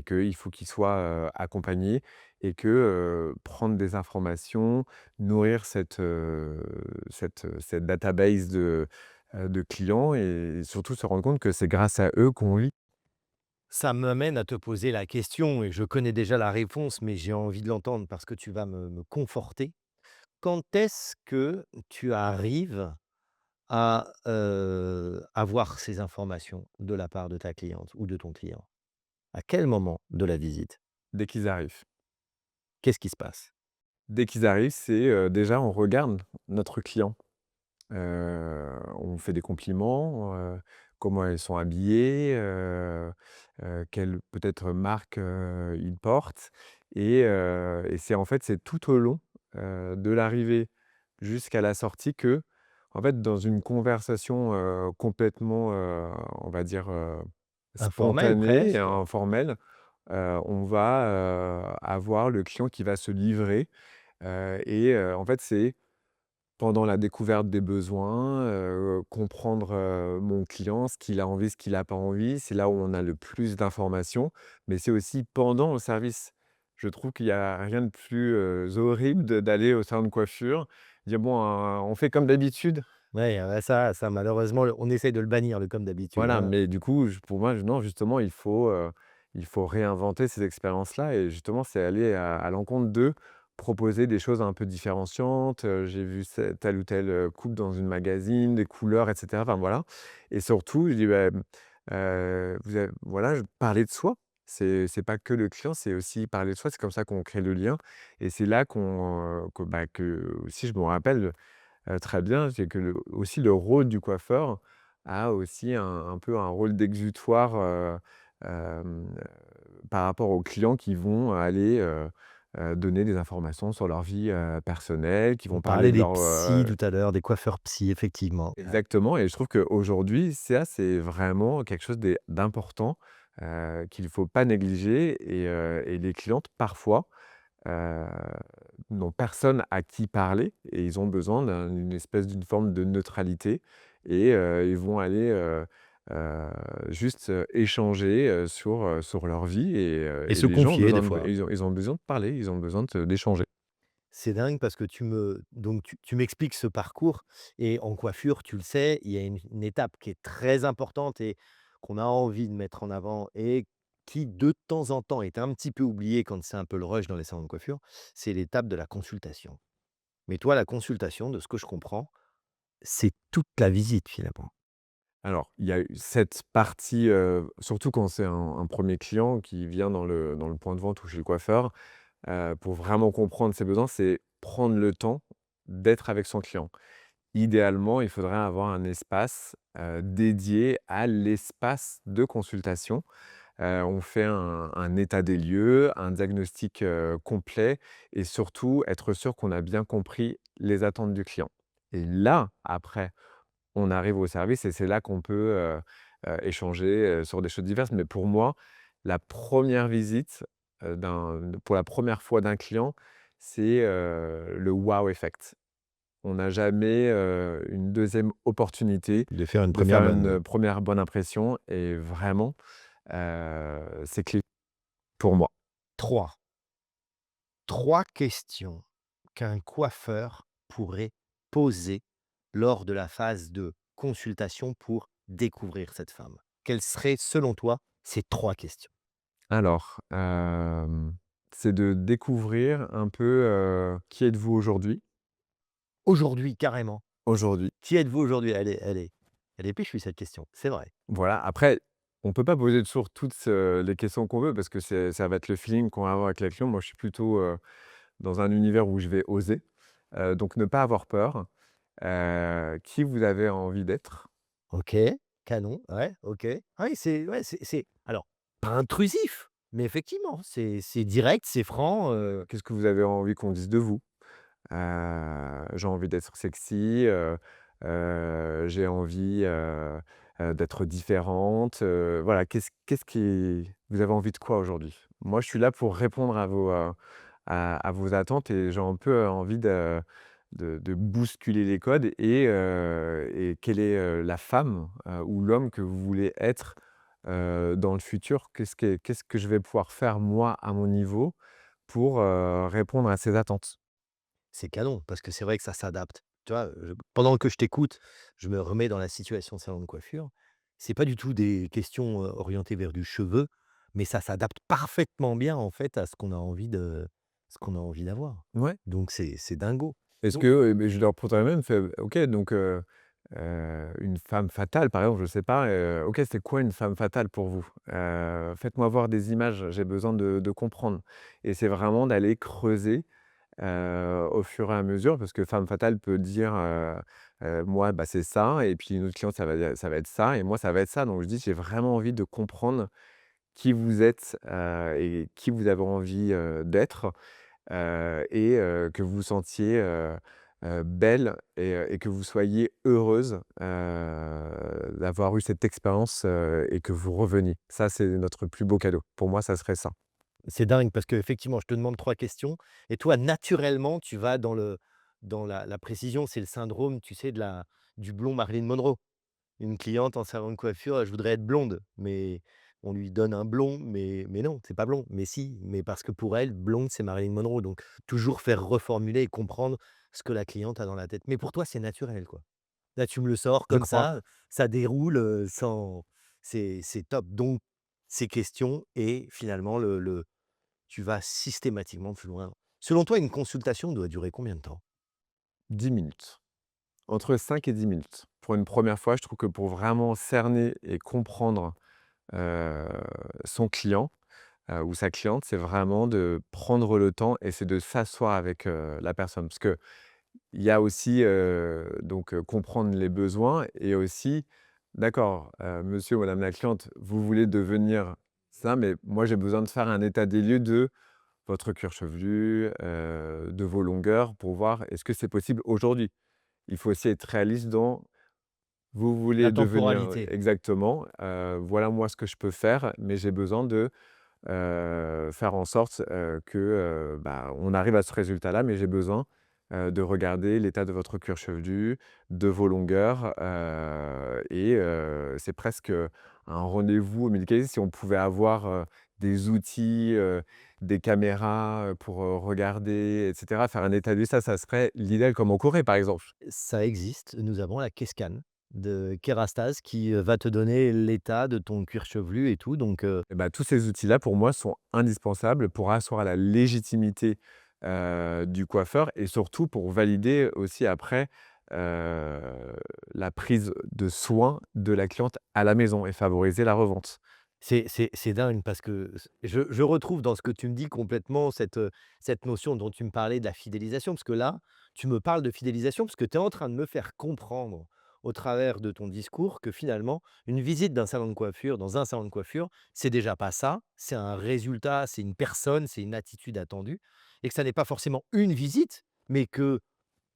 qu'il faut qu'il soit, accompagné et que, prendre des informations, nourrir cette database de clients et surtout se rendre compte que c'est grâce à eux qu'on vit. Ça m'amène à te poser la question et je connais déjà la réponse, mais j'ai envie de l'entendre parce que tu vas me conforter. Quand est-ce que tu arrives à, avoir ces informations de la part de ta cliente ou de ton client? À quel moment de la visite? Dès qu'ils arrivent. Qu'est-ce qui se passe? Dès qu'ils arrivent, c'est, déjà on regarde notre client. On fait des compliments, comment elles sont habillées, quelle peut-être marque, ils portent et c'est en fait, c'est tout au long, de l'arrivée jusqu'à la sortie que, en fait, dans une conversation, complètement, on va dire, Informel spontanée et presque? informelle, on va, avoir le client qui va se livrer, en fait, c'est pendant la découverte des besoins, comprendre, mon client, ce qu'il a envie, ce qu'il a pas envie. C'est là où on a le plus d'informations, mais c'est aussi pendant le service. Je trouve qu'il y a rien de plus, horrible d'aller au salon de coiffure, dire: «Bon, on fait comme d'habitude». Ouais, ça malheureusement, on essaye de le bannir, le comme d'habitude, Voilà, hein. mais du coup, pour moi, non, justement, il faut réinventer ces expériences-là et justement, c'est aller à l'encontre d'eux, proposer des choses un peu différenciantes. J'ai vu telle ou telle coupe dans une magazine, des couleurs, et cetera. Enfin, voilà. Et surtout, je dis, bah, voilà, parler de soi. C'est pas que le client, c'est aussi parler de soi. C'est comme ça qu'on crée le lien. Et c'est là que aussi, je me rappelle très bien, c'est que aussi le rôle du coiffeur a aussi un peu un rôle d'exutoire, hem, par rapport aux clients qui vont aller, donner des informations sur leur vie, personnelle, qui On vont parler parlait de des leur, psys tout à l'heure, des coiffeurs psy, effectivement. Ouais. exactement et je trouve qu'aujourd'hui, ça, c'est vraiment quelque chose d'important, qu'il ne faut pas négliger et les clientes parfois, heu, n'ont personne à qui parler et ils ont besoin d'une espèce d'une forme de neutralité et ils vont aller, heu, juste, échanger, sur leur vie Et et se les gens ont confier des besoin fois. ils ont besoin de parler, ils ont besoin d'échanger. C'est dingue parce que tu m'expliques ce parcours et en coiffure, tu le sais, il y a une étape qui est très importante et qu'on a envie de mettre en avant et qui, de temps en temps, est un petit peu oubliée quand c'est un peu le rush dans les salons de coiffure, c'est l'étape de la consultation. Mais toi, la consultation, de ce que je comprends, c'est toute la visite finalement. Alors, il y a eu cette partie, surtout quand c'est un 1er client qui vient dans le point de vente ou chez le coiffeur, pour vraiment comprendre ses besoins, c'est prendre le temps d'être avec son client. Idéalement, il faudrait avoir un espace, dédié à l'espace de consultation. On fait un état des lieux, un diagnostic, complet et surtout être sûr qu'on a bien compris les attentes du client. Et là, après, on arrive au service et c'est là qu'on peut, échanger, sur des choses diverses. Mais pour moi, la première visite, pour la première fois d'un client, c'est, le wow effect. on n'a jamais, une deuxième opportunité De faire une de première faire bonne. une, 1re bonne impression et vraiment, c'est clé pour moi. Trois. 3 questions qu'un coiffeur pourrait poser lors de la phase de consultation pour découvrir cette femme. Quelles seraient, selon toi, ces 3 questions? Alors, c'est de découvrir un peu, qui êtes-vous aujourd'hui? Aujourd'hui, carrément. Aujourd'hui. Qui êtes-vous aujourd'hui? Elle est péchue cette question, c'est vrai. Voilà, après, on peut pas poser toujours toutes, les questions qu'on veut parce que ça va être le feeling qu'on va avoir avec la cliente. Moi, je suis plutôt, dans un univers où je vais oser, donc ne pas avoir peur. Qui vous avez envie d'être? OK, canon, ouais, OK. Ah oui, c'est ouais, c'est alors, pas intrusif, mais effectivement, c'est direct, c'est franc, Qu'est-ce que vous avez envie qu'on dise de vous? J'ai envie d'être sexy, j'ai envie, d'être différente, voilà. Qu'est-ce qui vous avez envie de quoi aujourd'hui? Moi, je suis là pour répondre à vos attentes et j'ai un peu envie de bousculer les codes et quelle est, la femme, ou l'homme que vous voulez être, dans le futur? Qu'est-ce que je vais pouvoir faire moi à mon niveau pour, répondre à ces attentes? c'est canon parce que c'est vrai que ça s'adapte. Tu vois, pendant que je t'écoute, je me remets dans la situation salon de coiffure. C'est pas du tout des questions, orientées vers du cheveu, mais ça s'adapte parfaitement bien, en fait, à ce qu'on a envie d'avoir. Ouais. Donc c'est dingo. Est-ce Donc que, beh, je leur proposerais même, fait: «OK, donc une femme fatale», par exemple, je sais pas, «OK, c'est quoi une femme fatale pour vous? Faites-moi voir des images, j'ai besoin de comprendre» et c'est vraiment d'aller creuser, au fur et à mesure parce que femme fatale peut dire, «Moi, bah, c'est ça» et puis une autre cliente, ça va être ça et moi, ça va être ça. Donc je dis: «J'ai vraiment envie de comprendre qui vous êtes, et qui vous avez envie, d'être». Et que vous vous sentiez, belle et que vous soyez heureuse, d'avoir eu cette expérience, et que vous reveniez. Ça, c'est notre plus beau cadeau. Pour moi, ça serait ça. c'est dingue parce qu'effectivement, je te demande 3 questions et toi, naturellement, tu vas dans la précision. C'est le syndrome, tu sais, du blond Marilyn Monroe. Une cliente en salon de coiffure: «Je voudrais être blonde», mais on lui donne un blond, mais non, c'est pas blond. Mais si, mais parce que pour elle, blonde, c'est Marilyn Monroe, donc toujours faire reformuler et comprendre ce que la cliente a dans la tête. Mais pour toi, c'est naturel, quoi. Là, tu me le sors Je comme crois. ça déroule, sans c'est top. Donc ces questions et finalement le tu vas systématiquement plus loin. Selon toi, une consultation doit durer combien de temps? 10 minutes. Entre 5 et 10 minutes. Pour une première fois, je trouve que pour vraiment cerner et comprendre, heu, son client, ou sa cliente, c'est vraiment de prendre le temps et c'est de s'asseoir avec, la personne. Parce qu'il y a aussi, donc comprendre les besoins et aussi, d'accord, monsieur ou madame la cliente, vous voulez devenir ça, mais moi j'ai besoin de faire un état des lieux de votre cuir chevelu, de vos longueurs pour voir est-ce que c'est possible aujourd'hui? Il faut aussi être réaliste dans vous La voulez devenir temporalité. exactement, voilà moi ce que je peux faire, mais j'ai besoin de, faire en sorte, que, bah, on arrive à ce résultat-là, mais j'ai besoin, de regarder l'état de votre cuir chevelu, de vos longueurs, et c'est presque, un rendez-vous médicalisé. Si on pouvait avoir, des outils, des caméras, pour, regarder et cetera, faire un état des lieux, ça serait l'idéal comme en Corée, par exemple. Ça existe, nous avons la Kescan de Kerastase qui, va te donner l'état de ton cuir chevelu et tout donc Et bah, tous ces outils-là, pour moi, sont indispensables pour asseoir la légitimité, du coiffeur et surtout pour valider aussi après, heu, la prise de soin de la cliente à la maison et favoriser la revente. c'est dingue parce que je retrouve dans ce que tu me dis complètement cette notion dont tu me parlais de la fidélisation. Parce que là, tu me parles de fidélisation parce que tu es en train de me faire comprendre au travers de ton discours que finalement, une visite d'un salon de coiffure, dans un salon de coiffure, c'est déjà pas ça, c'est un résultat, c'est une personne, c'est une attitude attendue et que ça n'est pas forcément une visite, mais que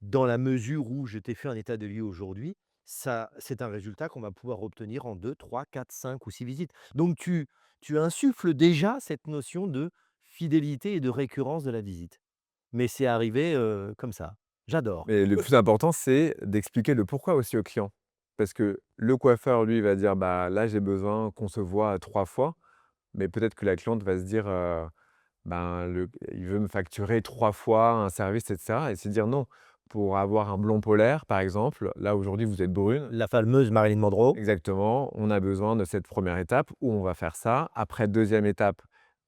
dans la mesure où je t'ai fait un état de lieu aujourd'hui, ça c'est un résultat qu'on va pouvoir obtenir en 2, 3, 4, 5 ou 6 visites. Donc tu insuffles déjà cette notion de fidélité et de récurrence de la visite. Mais c'est arrivé, comme ça. J'adore. Mais le plus important, c'est d'expliquer le pourquoi aussi au client. Parce que le coiffeur, lui, va dire: «Bah, là, j'ai besoin qu'on se voit 3 fois», mais peut-être que la cliente va se dire, ben, il veut me facturer 3 fois un service et cetera et se dire: «Non, pour avoir un blond polaire, par exemple, là, aujourd'hui, vous êtes brune». La fameuse Marilyn Monroe. Exactement, on a besoin de cette première étape où on va faire ça. Après, deuxième étape,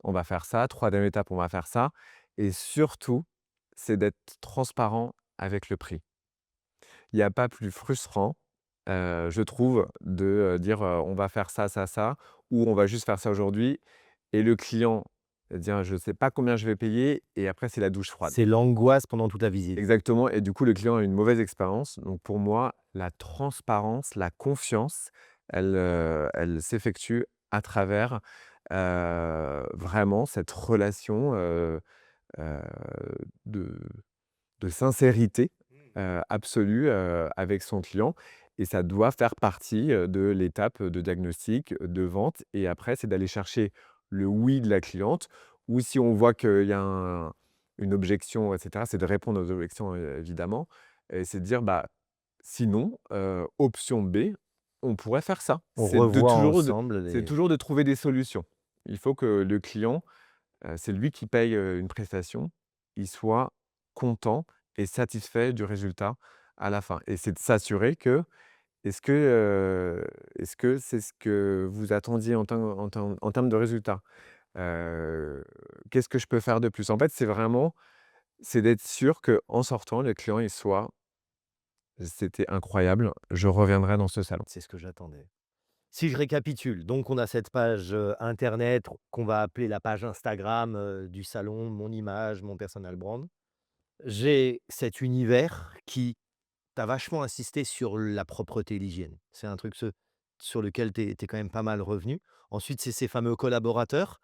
on va faire ça. Troisième étape, on va faire ça et surtout, c'est d'être transparent avec le prix. Il n'y a pas plus frustrant, je trouve, de, dire, «On va faire ça, ça, ça» ou «On va juste faire ça aujourd'hui» et le client dire: «Je ne sais pas combien je vais payer» et après c'est la douche froide. C'est l'angoisse pendant toute la visite. Exactement et du coup, le client a une mauvaise expérience. Donc pour moi, la transparence, la confiance, elle s'effectue à travers, vraiment cette relation, heu, de sincérité, absolue, avec son client et ça doit faire partie, de l'étape de diagnostic, de vente et après c'est d'aller chercher le oui de la cliente ou si on voit qu'il y a une objection et cetera, c'est de répondre aux objections, évidemment et c'est de dire: «Bah, sinon, option B, on pourrait faire ça». On revoit ensemble C'est les toujours de trouver des solutions. Il faut que le client, c'est lui qui paye, une prestation, il soit content et satisfait du résultat à la fin et c'est de s'assurer que est-ce que, est-ce que c'est ce que vous attendiez en termes de résultats? Qu'est-ce que je peux faire de plus? En fait, c'est d'être sûr qu'en sortant, le client, il soit: «C'était incroyable, je reviendrai dans ce salon». c'est ce que j'attendais. Si je récapitule, donc on a cette page, internet qu'on va appeler la page Instagram, du salon, mon image, mon personal brand. J'ai cet univers qui tu vachement insisté sur la propreté et l'hygiène. C'est un truc sur lequel tu es quand même pas mal revenu. Ensuite, c'est ces fameux collaborateurs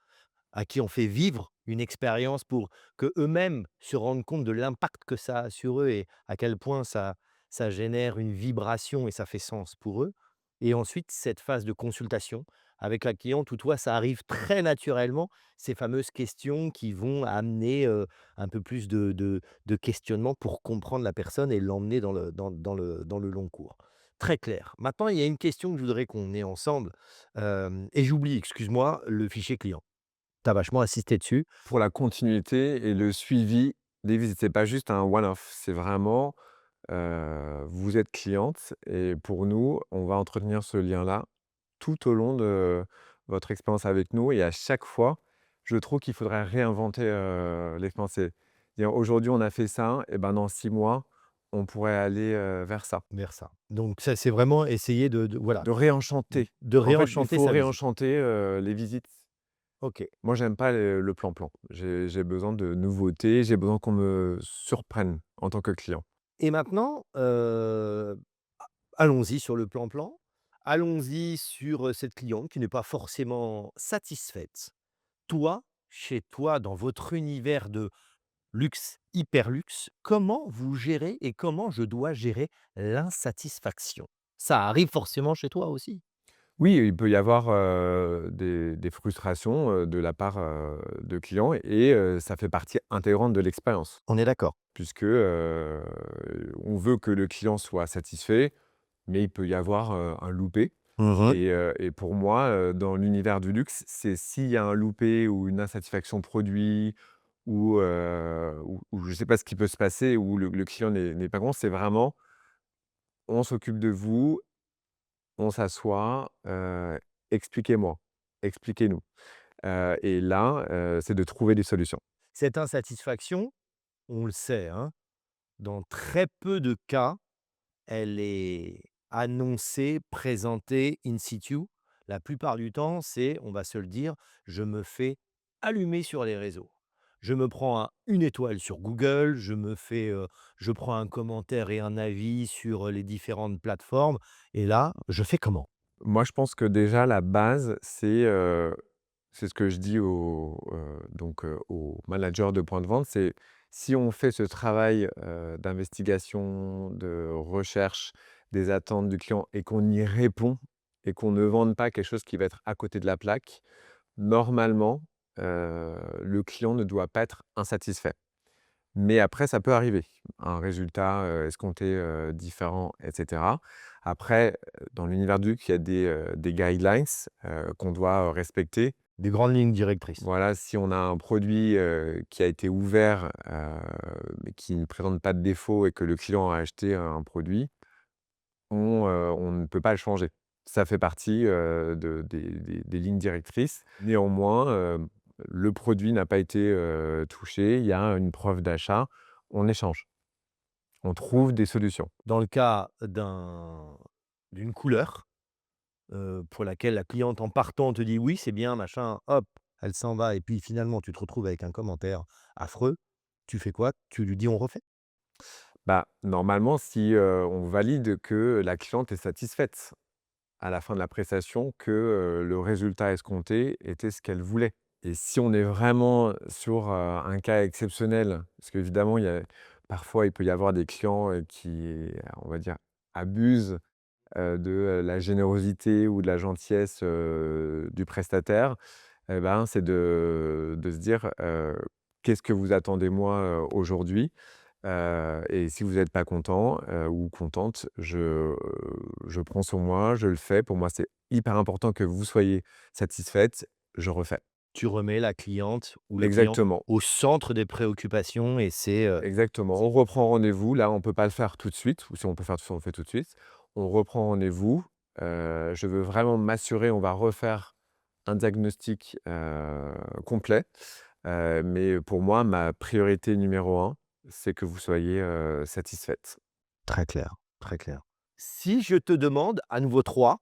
à qui on fait vivre une expérience pour que eux mêmes se rendent compte de l'impact que ça a sur eux et à quel point ça génère une vibration et ça fait sens pour eux. Et ensuite, cette phase de consultation avec la cliente où toi, ça arrive très naturellement, ces fameuses questions qui vont amener, un peu plus de questionnement pour comprendre la personne et l'emmener dans le long cours. Très clair. Maintenant, il y a une question que je voudrais qu'on ait ensemble, et j'oublie, excuse-moi, le fichier client. Tu as vachement insisté dessus. Pour la continuité et le suivi des visites, c'est pas juste un one-off, c'est vraiment, vous êtes cliente et pour nous, on va entretenir ce lien-là tout au long de votre expérience avec nous et à chaque fois, je trouve qu'il faudrait réinventer, l'expérience. C'est-à-dire aujourd'hui on a fait ça et ben dans 6 mois, on pourrait aller, vers ça. Vers ça. Donc ça, c'est vraiment essayer de voilà, De réenchanter. de En fait, il réenchanter faut sa visite. réenchanter, les visites. OK. Moi, j'aime pas le plan-plan. J'ai besoin de nouveautés, j'ai besoin qu'on me surprenne en tant que client. Et maintenant, allons-y sur le plan-plan. Allons-y sur, cette cliente qui n'est pas forcément satisfaite. Toi, chez toi, dans votre univers de luxe, hyper luxe, comment vous gérez et comment je dois gérer l'insatisfaction? Ça arrive forcément chez toi aussi? Oui, il peut y avoir, des frustrations, de la part, de clients et ça fait partie intégrante de l'expérience On est d'accord. puisque, on veut que le client soit satisfait, mais il peut y avoir, un loupé Mmh. et pour moi, dans l'univers du luxe, c'est s'il y a un loupé ou une insatisfaction produit ou je ne sais pas ce qui peut se passer, où le client n'est pas content, c'est vraiment: «On s'occupe de vous, on s'assoit, expliquez-moi, expliquez-nous». Et là, c'est de trouver des solutions. Cette insatisfaction, on le sait, hein, dans très peu de cas, elle est annoncée, présentée in situ. La plupart du temps, c'est, on va se le dire, je me fais allumer sur les réseaux. Je me prends une étoile sur Google, je prends un commentaire et un avis sur les différentes plateformes. Et là, je fais comment? Moi, je pense que déjà la base, c'est ce que je dis aux managers de points de vente, c'est si on fait ce travail, d'investigation, de recherche des attentes du client et qu'on y répond et qu'on ne vende pas quelque chose qui va être à côté de la plaque, normalement, le client ne doit pas être insatisfait. Mais après, ça peut arriver. Un résultat, escompté, différent et cetera. Après, dans l'univers du luxe, il y a des guidelines, qu'on doit, respecter. Des grandes lignes directrices. Voilà, si on a un produit, qui a été ouvert, mais qui ne présente pas de défaut et que le client a acheté un produit, on ne peut pas le changer. Ça fait partie, des lignes directrices. Néanmoins, le produit n'a pas été, touché, il y a une preuve d'achat, on échange. On trouve des solutions. Dans le cas d'une couleur, pour laquelle la cliente en partant te dit: «Oui, c'est bien, machin», hop, elle s'en va et puis finalement tu te retrouves avec un commentaire affreux, tu fais quoi? Tu lui dis: «On refait»? Bah, normalement, si, on valide que la cliente est satisfaite à la fin de la prestation, que, le résultat escompté était ce qu'elle voulait. Et si on est vraiment sur, un cas exceptionnel, parce qu'évidemment, parfois, il peut y avoir des clients, qui, on va dire, abusent, de, la générosité ou de la gentillesse, du prestataire, et ben, c'est de se dire, «Qu'est-ce que vous attendez moi, aujourd'hui?» Et si vous n'êtes pas content, ou contente, je prends sur moi, je le fais. Pour moi, c'est hyper important que vous soyez satisfaite, je refais. Tu remets la cliente ou le client Exactement, au centre des préoccupations et exactement. On reprend rendez-vous. Là, on peut pas le faire tout de suite, ou si on peut faire tout de suite, on le fait tout de suite. On reprend rendez-vous. Je veux vraiment m'assurer, on va refaire un diagnostic, complet. Mais pour moi, ma priorité numéro un, c'est que vous soyez, satisfaite. très clair, très clair. Si je te demande à nouveau 3,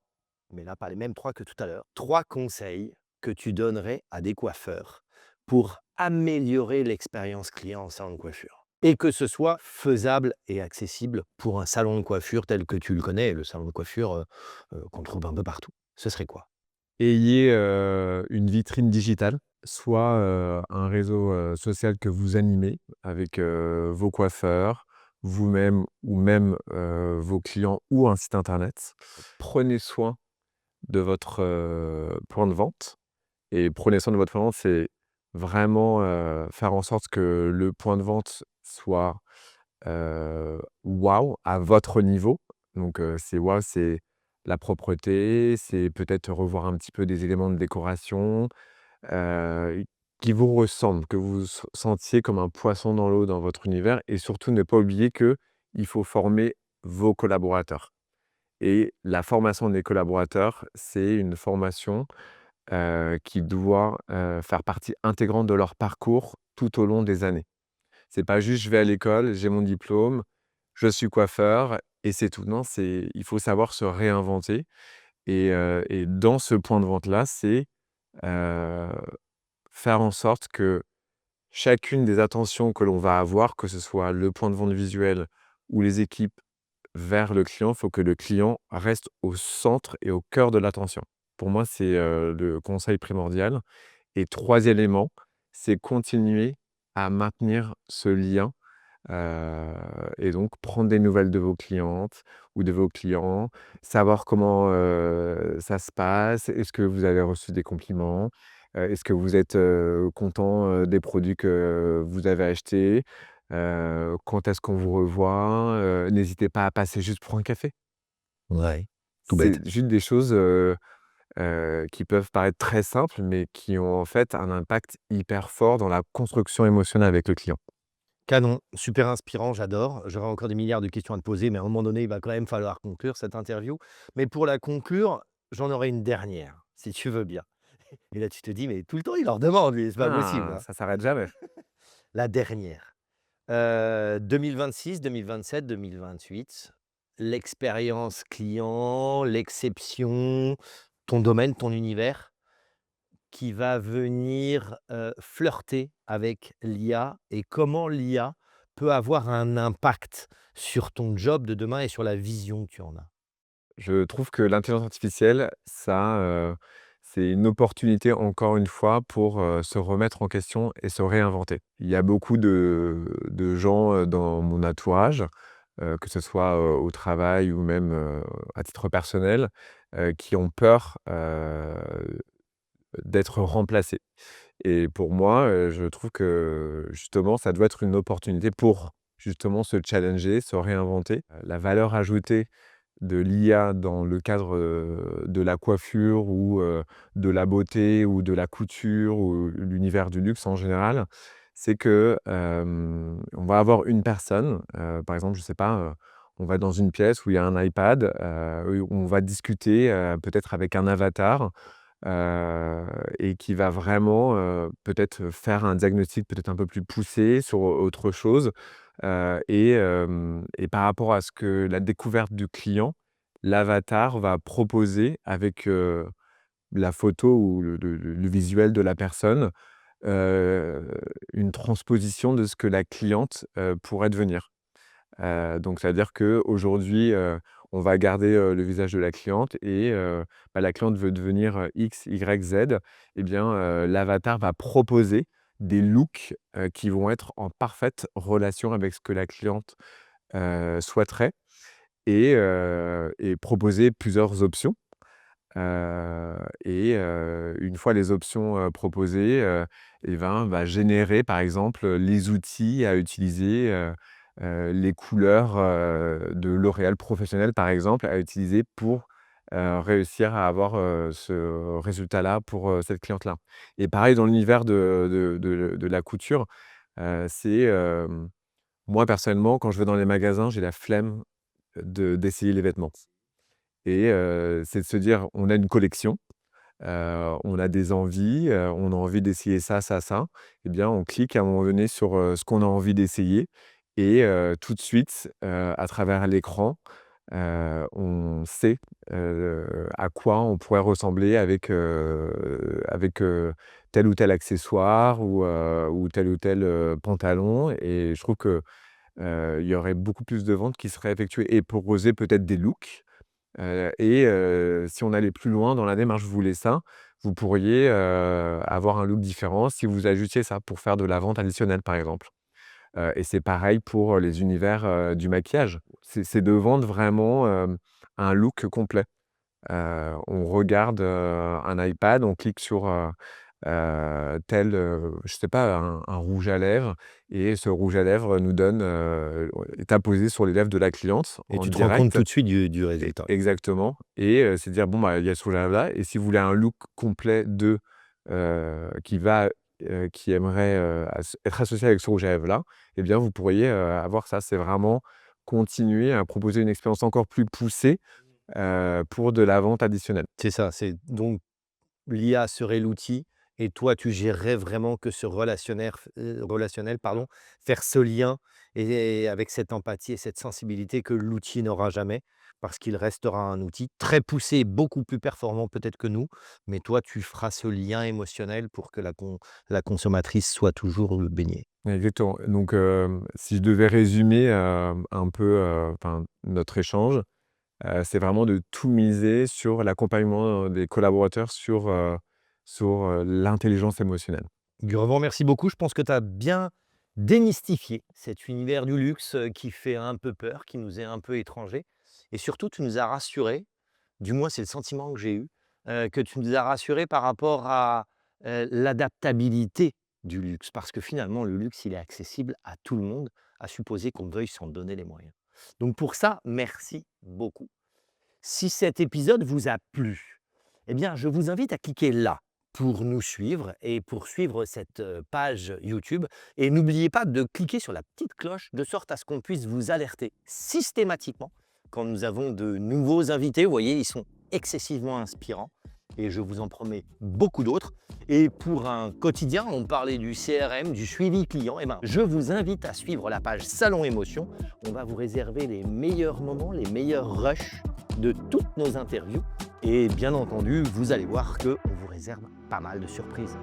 mais là pas les mêmes 3 que tout à l'heure, 3 conseils que tu donnerais à des coiffeurs pour améliorer l'expérience client en salon de coiffure et que ce soit faisable et accessible pour un salon de coiffure tel que tu le connais, le salon de coiffure, qu'on trouve un peu partout. Ce serait quoi? Ayez, une vitrine digitale, soit, un réseau, social que vous animez avec, vos coiffeurs, vous-même ou même, vos clients, ou un site internet. Prenez soin de votre, point de vente, et prenez soin de votre point de vente, c'est vraiment, faire en sorte que le point de vente soit, waouh, à votre niveau. Donc, c'est waouh, c'est la propreté, c'est peut-être revoir un petit peu des éléments de décoration, heu, qui vous ressemblent, que vous sentiez comme un poisson dans l'eau dans votre univers, et surtout ne pas oublier que il faut former vos collaborateurs, et la formation des collaborateurs, c'est une formation, qui doit, faire partie intégrante de leur parcours tout au long des années. C'est pas juste: «Je vais à l'école, j'ai mon diplôme, je suis coiffeur et c'est tout». Non, il faut savoir se réinventer, et dans ce point de vente-là, c'est, heu, faire en sorte que chacune des attentions que l'on va avoir, que ce soit le point de vente visuel ou les équipes vers le client, il faut que le client reste au centre et au cœur de l'attention. Pour moi, c'est, le conseil primordial. Et 3 élément, c'est continuer à maintenir ce lien. Heu et donc prendre des nouvelles de vos clientes ou de vos clients, savoir comment, ça se passe. Est-ce que vous avez reçu des compliments? Est-ce que vous êtes, content, des produits que vous avez achetés? Quand est-ce qu'on vous revoit? N'hésitez pas à passer juste pour un café. Ouais, tout bête. C'est juste des choses, qui peuvent paraître très simples, mais qui ont en fait un impact hyper fort dans la construction émotionnelle avec le client. Canon, super inspirant, j'adore. J'aurais encore des milliards de questions à te poser, mais à un moment donné, il va quand même falloir conclure cette interview. Mais pour la conclure, j'en aurai une dernière, si tu veux bien. Et là, tu te dis: «Mais tout le temps, il leur demande lui, c'est pas possible, Ah, hein». ça s'arrête jamais. La dernière, 2026, 2027, 2028, l'expérience client, l'exception, ton domaine, ton univers qui va venir, flirter avec l'IA et comment l'IA peut avoir un impact sur ton job de demain et sur la vision que tu en as? Je trouve que l'intelligence artificielle, c'est une opportunité encore une fois pour, se remettre en question et se réinventer. Il y a beaucoup de gens, dans mon entourage, que ce soit, au travail ou même, à titre personnel, qui ont peur, d'être remplacés. Et pour moi, je trouve que justement, ça doit être une opportunité pour justement se challenger, se réinventer. La valeur ajoutée de l'IA dans le cadre, de la coiffure ou, de la beauté ou de la couture ou l'univers du luxe en général, c'est que, on va avoir une personne, par exemple, je sais pas, on va dans une pièce où il y a un iPad, où on va discuter, peut-être avec un avatar, et qui va vraiment, peut-être faire un diagnostic peut-être un peu plus poussé sur autre chose, et par rapport à ce que la découverte du client, l'avatar va proposer avec, la photo ou le visuel de la personne, heu, une transposition de ce que la cliente, pourrait devenir. Donc ça veut dire qu'aujourd'hui, on va garder, le visage de la cliente et la cliente veut devenir, X, Y, Z et bien, l'avatar va proposer des looks, qui vont être en parfaite relation avec ce que la cliente, souhaiterait et proposer plusieurs options. Une fois les options, proposées, et ben, va générer par exemple, les outils à utiliser, les couleurs, de L'Oréal Professionnel par exemple à utiliser pour, réussir à avoir, ce résultat-là pour, cette cliente-là. Et pareil dans l'univers de la couture, moi personnellement quand je vais dans les magasins, j'ai la flemme d'essayer les vêtements. Et c'est de se dire: on a une collection, on a des envies, on a envie d'essayer ça, ça, ça. Et bien, on clique à un moment donné sur, ce qu'on a envie d'essayer et tout de suite, à travers l'écran, on sait, à quoi on pourrait ressembler avec tel ou tel accessoire ou tel, pantalon et je trouve que, il y aurait beaucoup plus de ventes qui seraient effectuées et proposer peut-être des looks. Si on allait plus loin dans la démarche, vous voulez ça, vous pourriez, avoir un look différent si vous ajustiez ça pour faire de la vente additionnelle, par exemple. Et c'est pareil pour les univers, du maquillage. C'est de vendre vraiment, un look complet. On regarde, un iPad, on clique sur, tel, je sais pas, un rouge à lèvres et ce rouge à lèvres nous donne, est apposé sur les lèvres de la cliente Et en tu te rends compte direct. tout de suite du résultat. Exactement et c'est dire: «Bon, bah, il y a ce rouge à lèvres-là» et si vous voulez un look complet qui va, qui aimerait, être associé avec ce rouge à lèvres-là et bien, vous pourriez, avoir ça. C'est vraiment continuer à proposer une expérience encore plus poussée, pour de la vente additionnelle. C'est ça, c'est donc l'IA serait l'outil et toi, tu gérerais vraiment que ce relationnel, pardon, faire ce lien et avec cette empathie et cette sensibilité que l'outil n'aura jamais, parce qu'il restera un outil très poussé, beaucoup plus performant peut-être que nous, mais toi, tu feras ce lien émotionnel pour que la consommatrice soit toujours, baignée. Exactement. Donc, si je devais résumer, un peu, enfin, notre échange, c'est vraiment de tout miser sur l'accompagnement, des collaborateurs sur l'intelligence émotionnelle. Grand merci beaucoup. Je pense que tu as bien démystifié cet univers du luxe, qui fait un peu peur, qui nous est un peu étranger et surtout tu nous as rassurés, du moins c'est le sentiment que j'ai eu, que tu nous as rassurés par rapport à, l'adaptabilité du luxe. Parce que finalement le luxe, il est accessible à tout le monde, à supposer qu'on veuille s'en donner les moyens. Donc pour ça, merci beaucoup. Si cet épisode vous a plu, eh bien, je vous invite à cliquer là pour nous suivre et pour suivre cette page YouTube. Et n'oubliez pas de cliquer sur la petite cloche de sorte à ce qu'on puisse vous alerter systématiquement quand nous avons de nouveaux invités. Vous voyez, ils sont excessivement inspirants et je vous en promets beaucoup d'autres. Et pour un quotidien, on parlait du CRM, du suivi client, eh ben, je vous invite à suivre la page Salon Émotion. On va vous réserver les meilleurs moments, les meilleurs rushs de toutes nos interviews. Et bien entendu, vous allez voir qu'on vous réserve pas mal de surprises.